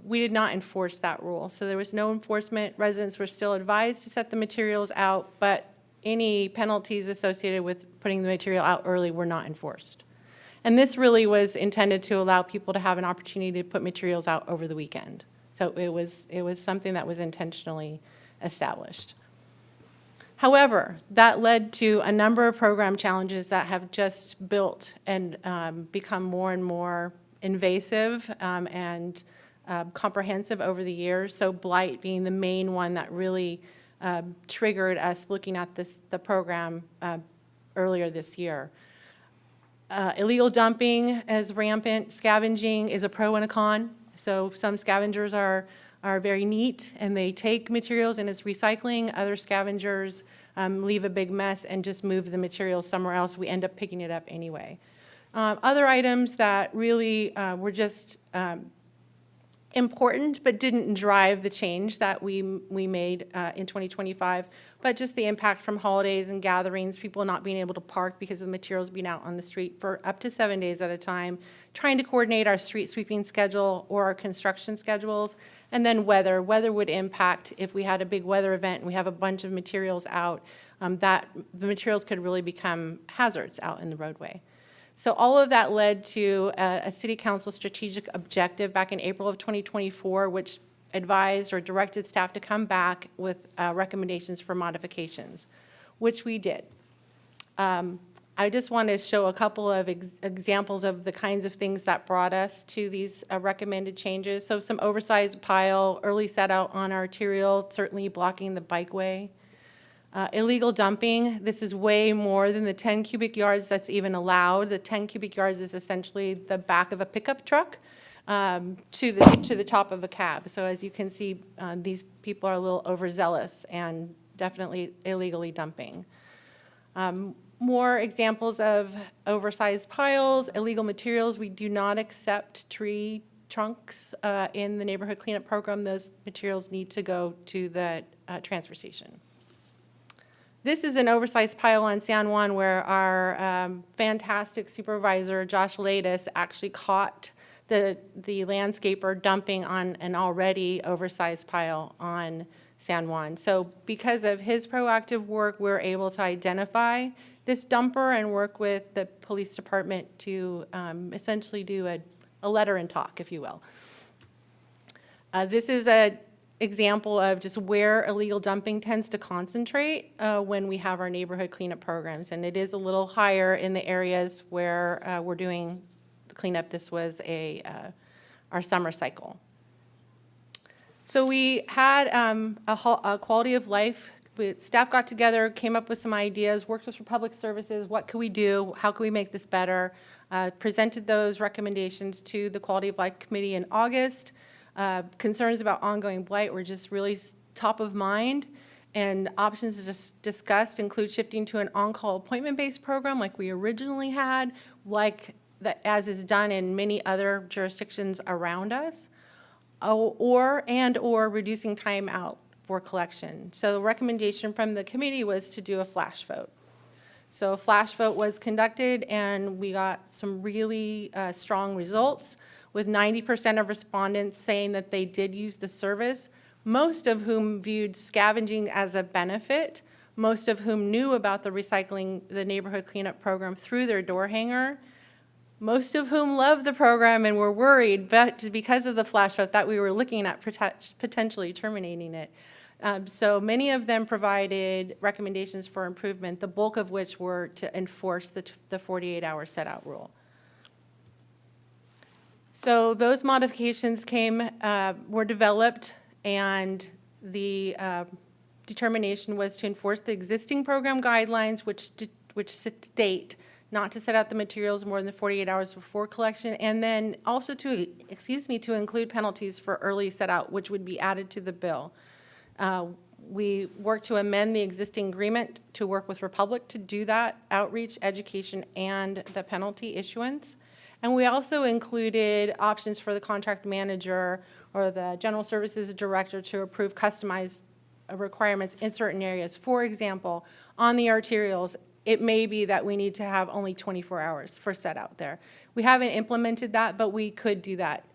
we did not enforce that rule. So there was no enforcement. Residents were still advised to set the materials out, but any penalties associated with putting the material out early were not enforced. And this really was intended to allow people to have an opportunity to put materials out over the weekend. So it was something that was intentionally established. However, that led to a number of program challenges that have just built and become more and more invasive and comprehensive over the years. So blight being the main one that really triggered us looking at the program earlier this year. Illegal dumping is rampant. Scavenging is a pro and a con. So some scavengers are very neat and they take materials and it's recycling. Other scavengers leave a big mess and just move the materials somewhere else. We end up picking it up anyway. Other items that really were just important but didn't drive the change that we made in 2025, but just the impact from holidays and gatherings, people not being able to park because of the materials being out on the street for up to 7 days at a time, trying to coordinate our street sweeping schedule or our construction schedules, and then weather. Weather would impact if we had a big weather event and we have a bunch of materials out, that the materials could really become hazards out in the roadway. So all of that led to a City Council strategic objective back in April of 2024, which advised or directed staff to come back with recommendations for modifications, which we did. I just want to show a couple of examples of the kinds of things that brought us to these recommended changes. So some oversized pile, early set out on arterial, certainly blocking the bikeway. Illegal dumping, this is way more than the 10 cubic yards that's even allowed. The 10 cubic yards is essentially the back of a pickup truck to the top of a cab. So as you can see, these people are a little overzealous and definitely illegally dumping. More examples of oversized piles, illegal materials. We do not accept tree trunks in the neighborhood cleanup program. Those materials need to go to the transfer station. This is an oversized pile on San Juan where our fantastic supervisor, Josh Ladis, actually caught the landscaper dumping on an already oversized pile on San Juan. So because of his proactive work, we're able to identify this dumper and work with the police department to essentially do a letter and talk, if you will. This is an example of just where illegal dumping tends to concentrate when we have our neighborhood cleanup programs. And it is a little higher in the areas where we're doing the cleanup. This was our summer cycle. So we had a quality of life. Staff got together, came up with some ideas, worked with Republic Services. What could we do? How can we make this better? Presented those recommendations to the Quality of Life Committee in August. Concerns about ongoing blight were just really top of mind, and options just discussed include shifting to an on-call appointment-based program like we originally had, as is done in many other jurisdictions around us, or reducing time out for collection. So the recommendation from the committee was to do a flash vote. So a flash vote was conducted, and we got some really strong results, with 90% of respondents saying that they did use the service, most of whom viewed scavenging as a benefit, most of whom knew about the neighborhood cleanup program through their door hanger, most of whom loved the program and were worried, but because of the flash vote, that we were looking at potentially terminating it. So many of them provided recommendations for improvement, the bulk of which were to enforce the 48-hour set-out rule. So those modifications were developed, and the determination was to enforce the existing program guidelines, which state not to set out the materials more than 48 hours before collection, and then also to include penalties for early set out, which would be added to the bill. We worked to amend the existing agreement to work with Republic to do that outreach, education, and the penalty issuance. And we also included options for the contract manager or the general services director to approve customized requirements in certain areas. For example, on the arterials, it may be that we need to have only 24 hours for set out there. We haven't implemented that, but we could do that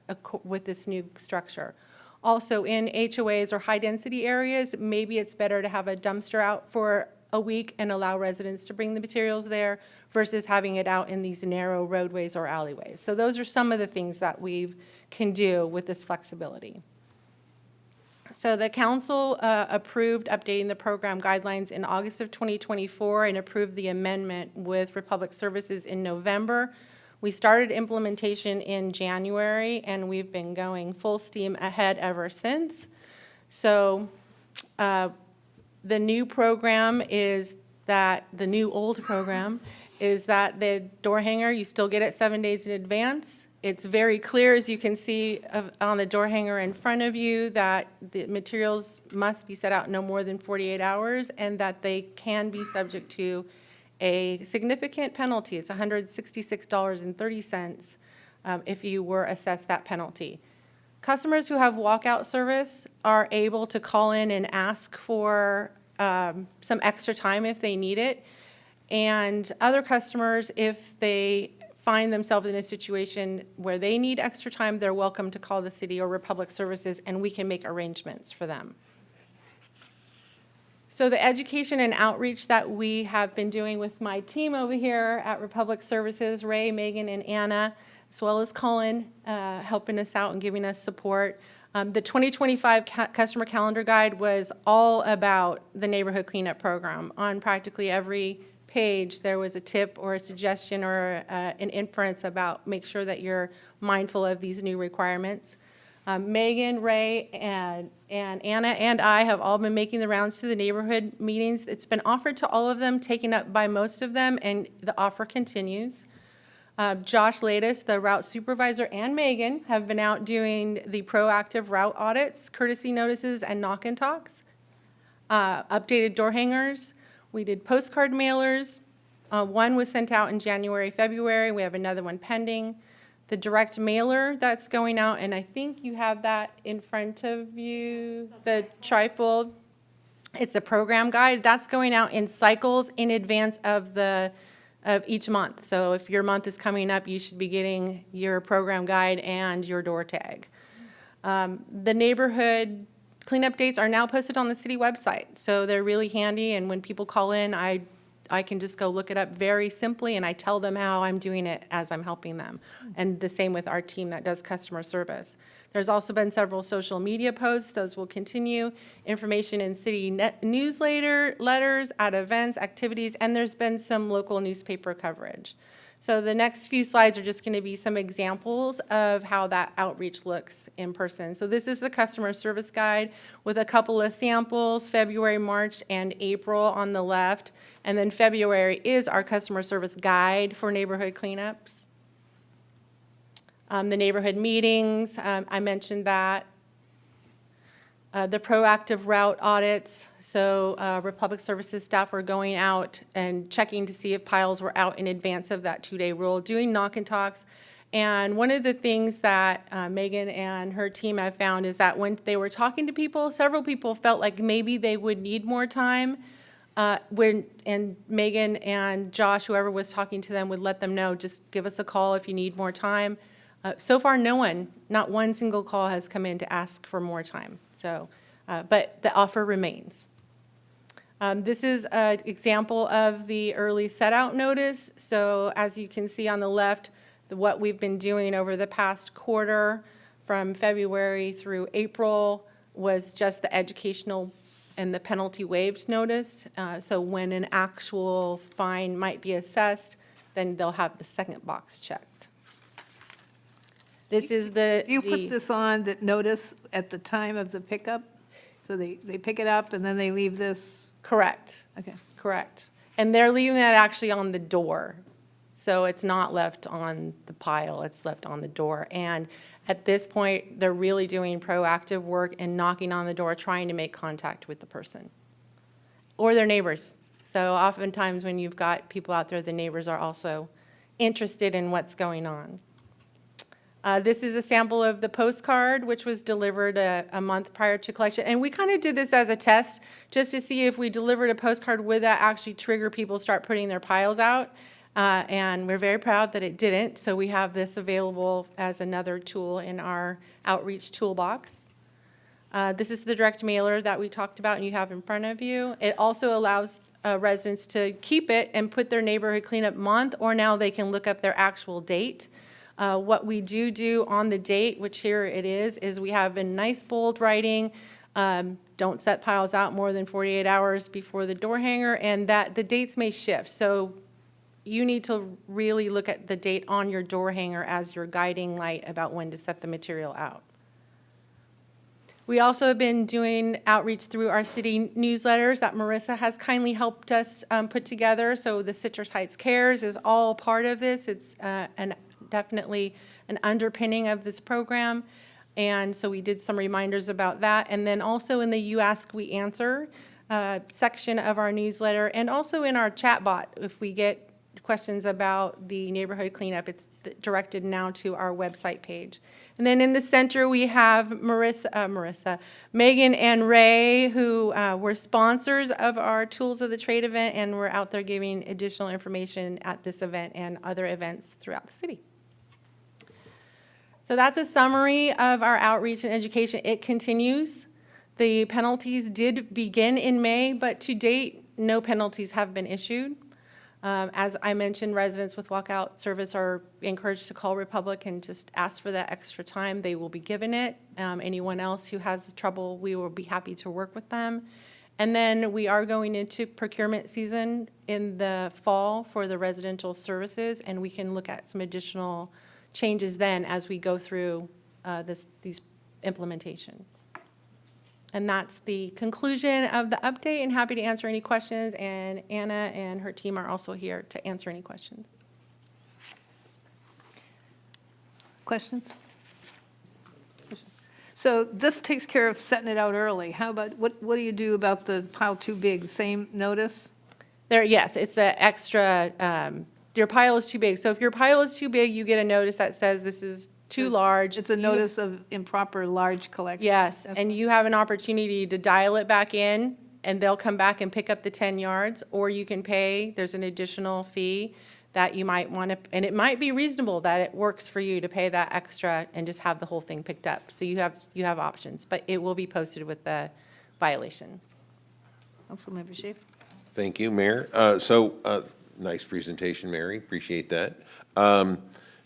with this new structure. Also, in HOAs or high-density areas, maybe it's better to have a dumpster out for a week and allow residents to bring the materials there versus having it out in these narrow roadways or alleyways. So those are some of the things that we can do with this flexibility. So the council approved updating the program guidelines in August of 2024 and approved the amendment with Republic Services in November. We started implementation in January, and we've been going full steam ahead ever since. So the new program is that, the new old program is that the door hanger, you still get it 7 days in advance. It's very clear, as you can see on the door hanger in front of you, that the materials must be set out no more than 48 hours and that they can be subject to a significant penalty. It's $166.30 if you were assessed that penalty. Customers who have walkout service are able to call in and ask for some extra time if they need it. And other customers, if they find themselves in a situation where they need extra time, they're welcome to call the city or Republic Services, and we can make arrangements for them. So the education and outreach that we have been doing with my team over here at Republic Services, Ray, Megan, and Anna, as well as Colin, helping us out and giving us support. The 2025 customer calendar guide was all about the neighborhood cleanup program. On practically every page, there was a tip or a suggestion or an inference about make sure that you're mindful of these new requirements. Megan, Ray, and Anna and I have all been making the rounds to the neighborhood meetings. It's been offered to all of them, taken up by most of them, and the offer continues. Josh Latest, the route supervisor, and Megan have been out doing the proactive route audits, courtesy notices, and knock and talks. Updated door hangers. We did postcard mailers. One was sent out in January, February. We have another one pending. The direct mailer that's going out, and I think you have that in front of you, the trifold. It's a program guide. That's going out in cycles in advance of each month. So if your month is coming up, you should be getting your program guide and your door tag. The neighborhood cleanup dates are now posted on the city website. So they're really handy, and when people call in, I can just go look it up very simply, and I tell them how I'm doing it as I'm helping them. And the same with our team that does customer service. There's also been several social media posts. Those will continue. Information in city newsletter, letters, at events, activities, and there's been some local newspaper coverage. So the next few slides are just going to be some examples of how that outreach looks in person. So this is the customer service guide with a couple of samples, February, March, and April on the left. And then February is our customer service guide for neighborhood cleanups. The neighborhood meetings, I mentioned that. The proactive route audits, so Republic Services staff were going out and checking to see if piles were out in advance of that 2-day rule, doing knock and talks. And one of the things that Megan and her team have found is that when they were talking to people, several people felt like maybe they would need more time. And Megan and Josh, whoever was talking to them, would let them know, just give us a call if you need more time. So far, not one single call has come in to ask for more time. So, but the offer remains. This is an example of the early set-out notice. So as you can see on the left, what we've been doing over the past quarter from February through April was just the educational and the penalty waived notice. So when an actual fine might be assessed, then they'll have the second box checked. This is the. Do you put this on, that notice, at the time of the pickup? So they pick it up and then they leave this? Correct. Okay. Correct. And they're leaving that actually on the door. So it's not left on the pile, it's left on the door. And at this point, they're really doing proactive work and knocking on the door, trying to make contact with the person or their neighbors. So oftentimes when you've got people out there, the neighbors are also interested in what's going on. This is a sample of the postcard, which was delivered a month prior to collection. And we kind of did this as a test, just to see if we delivered a postcard, would that actually trigger people start putting their piles out? And we're very proud that it didn't. So we have this available as another tool in our outreach toolbox. This is the direct mailer that we talked about and you have in front of you. It also allows residents to keep it and put their neighborhood cleanup month, or now they can look up their actual date. What we do on the date, which here it is we have in nice bold writing, don't set piles out more than 48 hours before the door hanger, and that the dates may shift. So you need to really look at the date on your door hanger as your guiding light about when to set the material out. We also have been doing outreach through our city newsletters that Marissa has kindly helped us put together. So the Citrus Heights Cares is all part of this. It's definitely an underpinning of this program. And so we did some reminders about that. And then also in the You Ask, We Answer section of our newsletter, and also in our chat bot, if we get questions about the neighborhood cleanup, it's directed now to our website page. And then in the center, we have Megan and Ray, who were sponsors of our Tools of the Trade event, and we're out there giving additional information at this event and other events throughout the city. So that's a summary of our outreach and education. It continues. The penalties did begin in May, but to date, no penalties have been issued. As I mentioned, residents with walkout service are encouraged to call Republic and just ask for that extra time. They will be given it. Anyone else who has trouble, we will be happy to work with them. And then we are going into procurement season in the fall for the residential services, and we can look at some additional changes then as we go through these implementation. And that's the conclusion of the update, and happy to answer any questions. And Anna and her team are also here to answer any questions. Questions? So this takes care of setting it out early. How about, what do you do about the pile too big? Same notice? Yes, it's an extra, your pile is too big. So if your pile is too big, you get a notice that says this is too large. It's a notice of improper large collection. Yes, and you have an opportunity to dial it back in, and they'll come back and pick up the 10 yards, or you can pay, there's an additional fee that you might want to, and it might be reasonable that it works for you to pay that extra and just have the whole thing picked up. So you have options, but it will be posted with the violation. Councilmember Schaefer. Thank you, Mayor. Nice presentation, Mary. Appreciate that.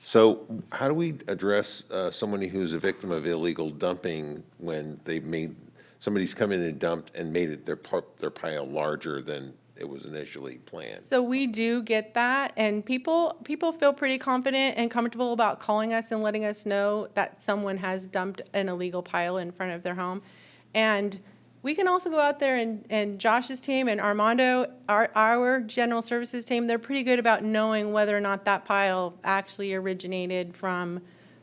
So how do we address someone who's a victim of illegal dumping when somebody's come in and dumped and made it their pile larger than it was initially planned? So we do get that, and people feel pretty confident and comfortable about calling us and letting us know that someone has dumped an illegal pile in front of their home. And we can also go out there, and Josh's team and Armando, our general services team, they're pretty good about knowing whether or not that pile actually originated from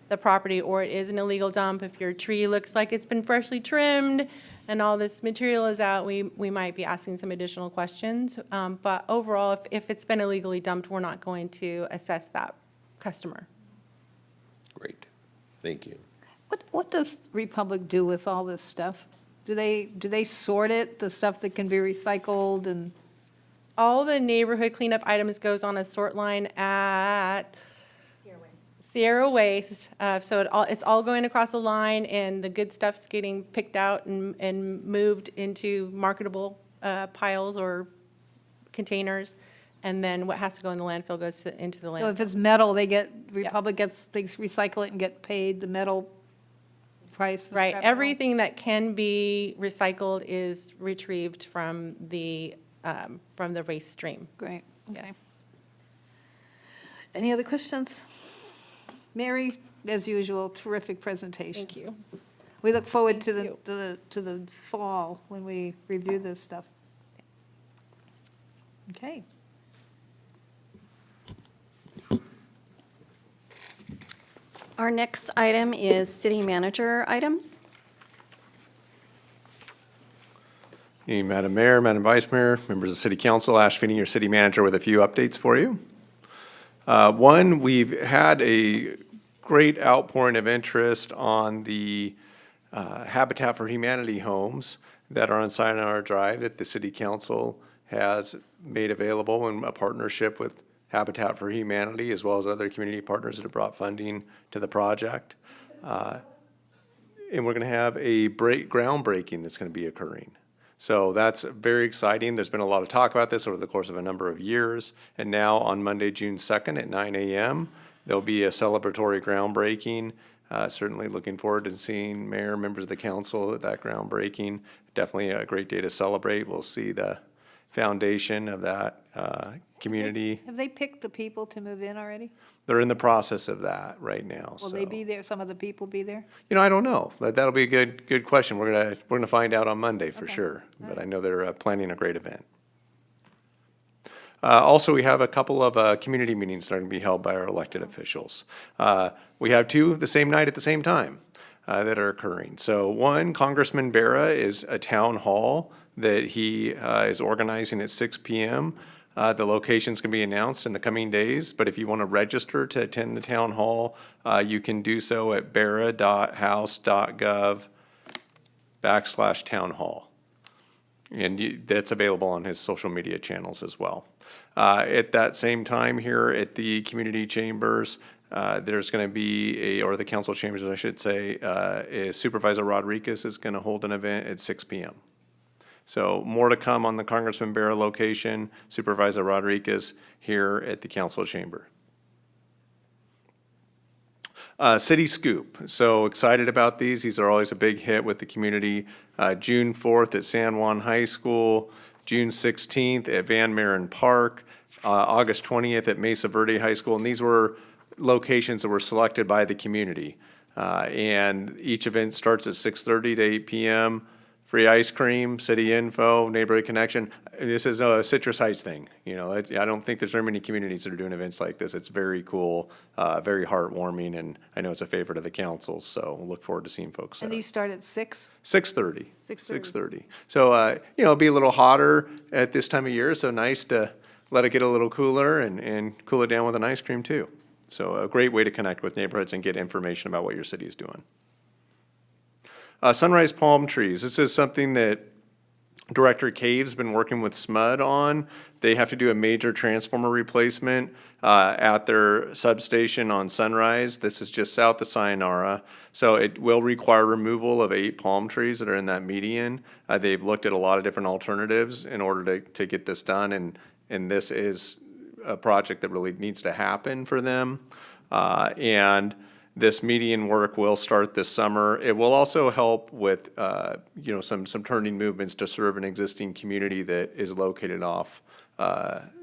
the property or it is an illegal dump. If your tree looks like it's been freshly trimmed and all this material is out, we might be asking some additional questions. But overall, if it's been illegally dumped, we're not going to assess that customer. Great. Thank you. What does Republic do with all this stuff? Do they sort it, the stuff that can be recycled and all the neighborhood cleanup items goes on a sort line at Sierra Waste. So it's all going across the line, and the good stuff's getting picked out and moved into marketable piles or containers. And then what has to go in the landfill goes into the So landfill. if it's metal, Republic they recycle it and get paid the metal price. for Right, scrap metal? everything that can be recycled is retrieved from the waste stream. Great, okay. Any other questions? Mary, as usual, terrific presentation. Thank you. We look forward to the fall when we review this stuff. Okay. Our next item is city manager items. Hey, Madam Mayor, Madam Vice Mayor, members of the City Council, Ash Feeney, your city manager, with a few updates for you. One, we've had a great outpouring of interest on the Habitat for Humanity homes that are on Sayonara Drive that the City Council has made available in a partnership with Habitat for Humanity, as well as other community partners that have brought funding to the project. And we're going to have a groundbreaking that's going to be occurring. So that's very exciting. There's been a lot of talk about this over the course of a number of years. And now on Monday, June 2nd at 9 a.m., there'll be a celebratory groundbreaking. Certainly looking forward to seeing mayor, members of the council at that groundbreaking. Definitely a great day to celebrate. We'll see the foundation of that community. Have they picked the people to move in already? They're in the process of that right now. Will they be there, some of the people be there? You know, I don't know. That'll be a good question. We're gonna find out on Monday for sure. But I know they're planning a great event. Also, we have a couple of community meetings that are going to be held by our elected officials. We have two the same night at the same time that are occurring. So one, Congressman Barra is a town hall that he is organizing at 6 p.m. The location's going to be announced in the coming days, but if you want to register to attend the town hall, you can do so at barra.house.gov/town hall. And that's available on his social media channels as well. At that same time here at the community chambers, there's going to be or the council chambers, I should say, Supervisor Rodriguez is going to hold an event at 6 p.m. So more to come on the Congressman Barra location, Supervisor Rodriguez here at the council chamber. City Scoop. So excited about these. These are always a big hit with the community. June 4th at San Juan High School, June 16th at Van Maren Park, August 20th at Mesa Verde High School. And these were locations that were selected by the community. And each event starts at 6:30 to 8 p.m. Free ice cream, city info, neighborhood connection. This is a Citrus Heights thing. You know, I don't think there's very many communities that are doing events like this. It's very cool, very heartwarming, and I know it's a favorite of the council, so we'll look forward to seeing folks And there. these start at 6? 6:30. 6:30. 6:30. So, you know, it'll be a little hotter at this time of year, so nice to let it get a little cooler and cool it down with an ice cream too. So a great way to connect with neighborhoods and get information about what your city is doing. Sunrise palm trees. This is something that Director Cave's been working with SMUD on. They have to do a major transformer replacement at their substation on Sunrise. This is just south of Sayonara. So it will require removal of 8 palm trees that are in that median. They've looked at a lot of different alternatives in order to get this done, and this is a project that really needs to happen for them. And this median work will start this summer. It will also help with, you know, some turning movements to serve an existing community that is located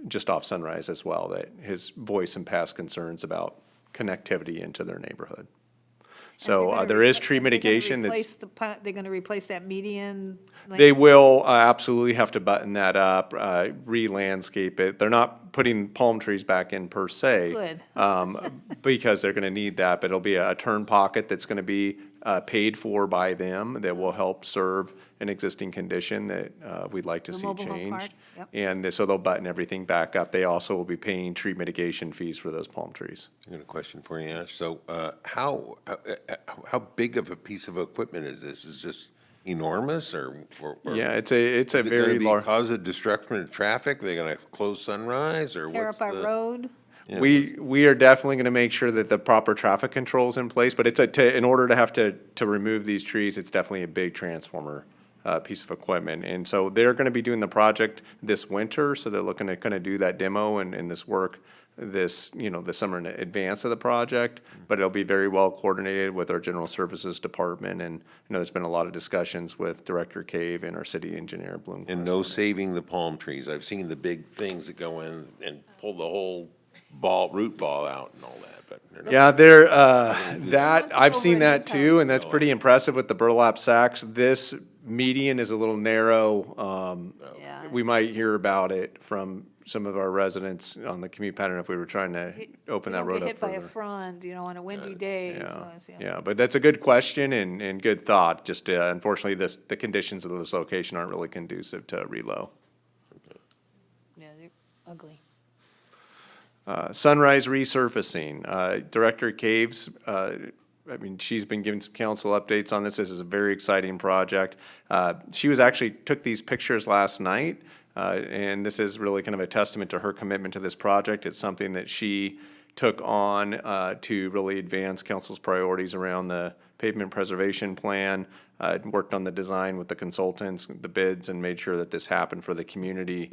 just off Sunrise as well, that has voiced some past concerns about connectivity into their neighborhood. So there is tree mitigation that's. They're going to replace that median? They will absolutely have to button that up, re-landscape it. They're not putting palm trees back in per se. Good. Because they're going to need that, but it'll be a turn pocket that's going to be paid for by them that will help serve an existing condition that we'd like to The see mobile home park, changed. yep. And so they'll button everything back up. They also will be paying tree mitigation fees for those palm trees. I got a question for you, Ash. So how big of a piece of equipment is this? Is this, enormous, or? Yeah, it's a Is it gonna very be large. cause of destruction of traffic? They're gonna close Sunrise, or Tear what's up our the? road. Yeah, We are definitely going to make sure that the proper traffic control is in place, but in order to have to remove these trees, it's definitely a big transformer piece of equipment. And so they're going to be doing the project this winter, so they're looking to kind of do that demo and this work this summer in advance of the project, but it'll be very well coordinated with our General Services Department. And there's been a lot of discussions with Director Cave and our city engineer, Bloomquist. And no saving the palm trees. I've seen the big things that go in and pull the whole root ball out and all that, but. they're not- Yeah, I've seen that too, and that's pretty impressive with the burlap sacks. This median is a little narrow. We might hear about it from some of our residents on the commute pattern if we were trying to open that road Get up hit by a further. front, on a windy day. Yeah, so it's, yeah, but that's a good question and good thought. Just unfortunately, the conditions of this location aren't really conducive to relo. Yeah, they're ugly. Sunrise resurfacing, Director Caves, she's been giving some council updates on this. This is a very exciting project. She took these pictures last night, and this is really kind of a testament to her commitment to this project. It's something that she took on to really advance council's priorities around the pavement preservation plan, worked on the design with the consultants, the bids, and made sure that this happened for the community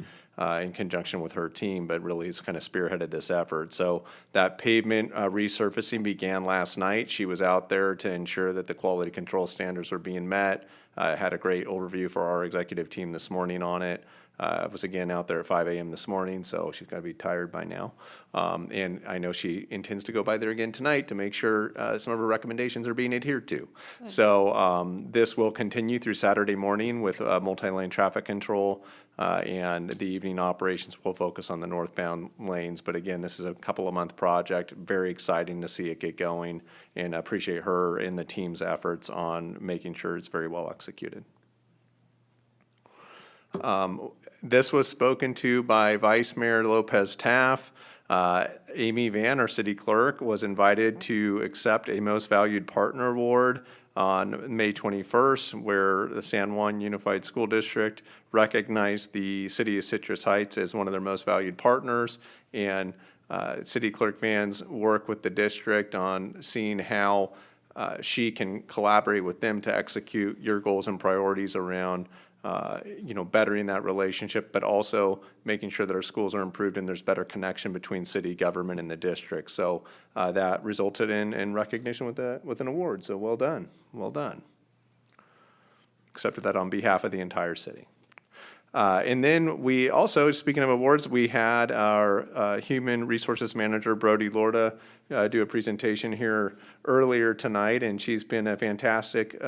in conjunction with her team, but really has kind of spearheaded this effort. So that pavement resurfacing began last night. She was out there to ensure that the quality control standards were being met. Had a great overview for our executive team this morning on it. I was again out there at 5 a.m. this morning, so she's got to be tired by now. And I know she intends to go by there again tonight to make sure some of her recommendations are being adhered to. So this will continue through Saturday morning with multi-lane traffic control, and the evening operations will focus on the northbound lanes. But again, this is a couple of month project. Very exciting to see it get going, and I appreciate her and the team's efforts on making sure it's very well executed. This was spoken to by Vice Mayor Lopez Taff. Amy Van, our city clerk, was invited to accept a Most Valued Partner Award on May 21st, where the San Juan Unified School District recognized the city of Citrus Heights as one of their most valued partners. And City Clerk Van's work with the district on seeing how she can collaborate with them to execute your goals and priorities around bettering that relationship, but also making sure that our schools are improved and there's better connection between city government and the district. So that resulted in recognition with an award. So well done, well done. Accepted that on behalf of the entire city. And then we also, speaking of awards, we had our Human Resources Manager, Brody Lorda, do a presentation here earlier tonight, and she's been a fantastic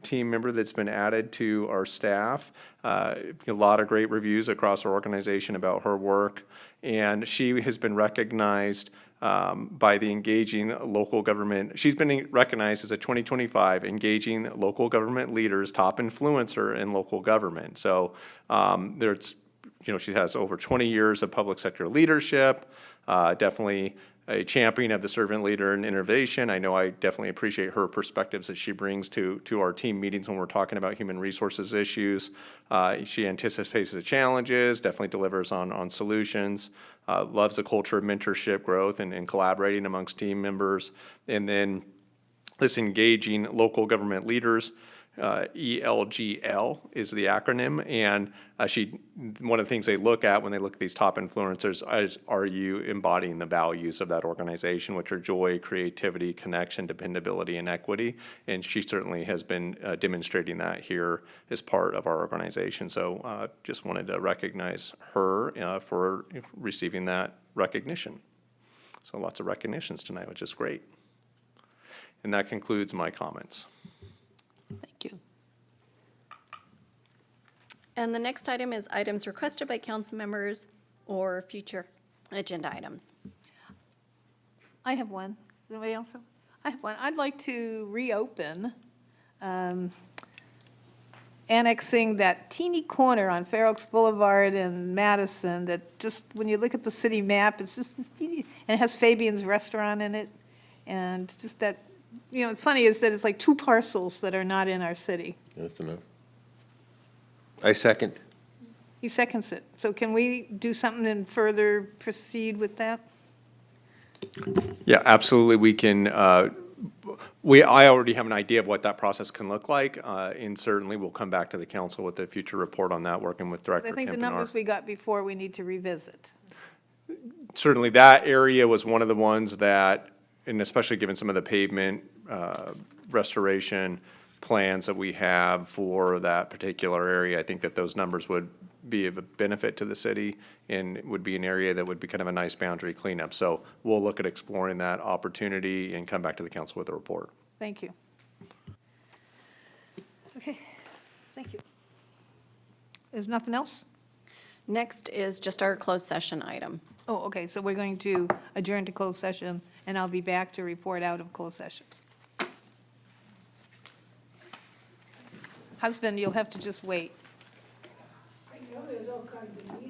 team member that's been added to our staff. A lot of great reviews across our organization about her work, and she has been recognized by the Engaging Local Government. She's been recognized as a 2025 Engaging Local Government Leaders Top Influencer in Local Government. So she has over 20 years of public sector leadership, definitely a champion of the servant leader and innovation. I know I definitely appreciate her perspectives that she brings to our team meetings when we're talking about human resources issues. She anticipates the challenges, definitely delivers on solutions, loves a culture of mentorship, growth, and collaborating amongst team members. And then this Engaging Local Government Leaders, ELGL is the acronym, and one of the things they look at when they look at these top influencers is, are you embodying the values of that organization, which are joy, creativity, connection, dependability, and equity? And she certainly has been demonstrating that here as part of our organization. So just wanted to recognize her for receiving that recognition. So lots of recognitions tonight, which is great. And that concludes my comments. Thank you. And the next item is items requested by council members or future agenda items. I have one. Does anybody else have? I have one. I'd like to reopen annexing that teeny corner on Fair Oaks Boulevard and Madison that just, when you look at the city map, it's just this teeny, and it has Fabian's Restaurant in it. And just that, it's funny is that it's like two parcels that are not in our city. That's enough. I second. He seconds it. So can we do something and further proceed with that? Yeah, absolutely. We can, I already have an idea of what that process can look like, and certainly we'll come back to the council with a future report on that, working with Director I think the Kempinar. numbers we got before, we need to revisit. Certainly, that area was one of the ones that, and especially given some of the pavement restoration plans that we have for that particular area, I think that those numbers would be of a benefit to the city and would be an area that would be kind of a nice boundary cleanup. So we'll look at exploring that opportunity and come back to the council with a report. Thank you. Okay, thank you. There's nothing else? Next is just our closed session item. Oh, okay, so we're going to adjourn to closed session, and I'll be back to report out of closed session. Husband, you'll have to just wait. I know there's all kinds of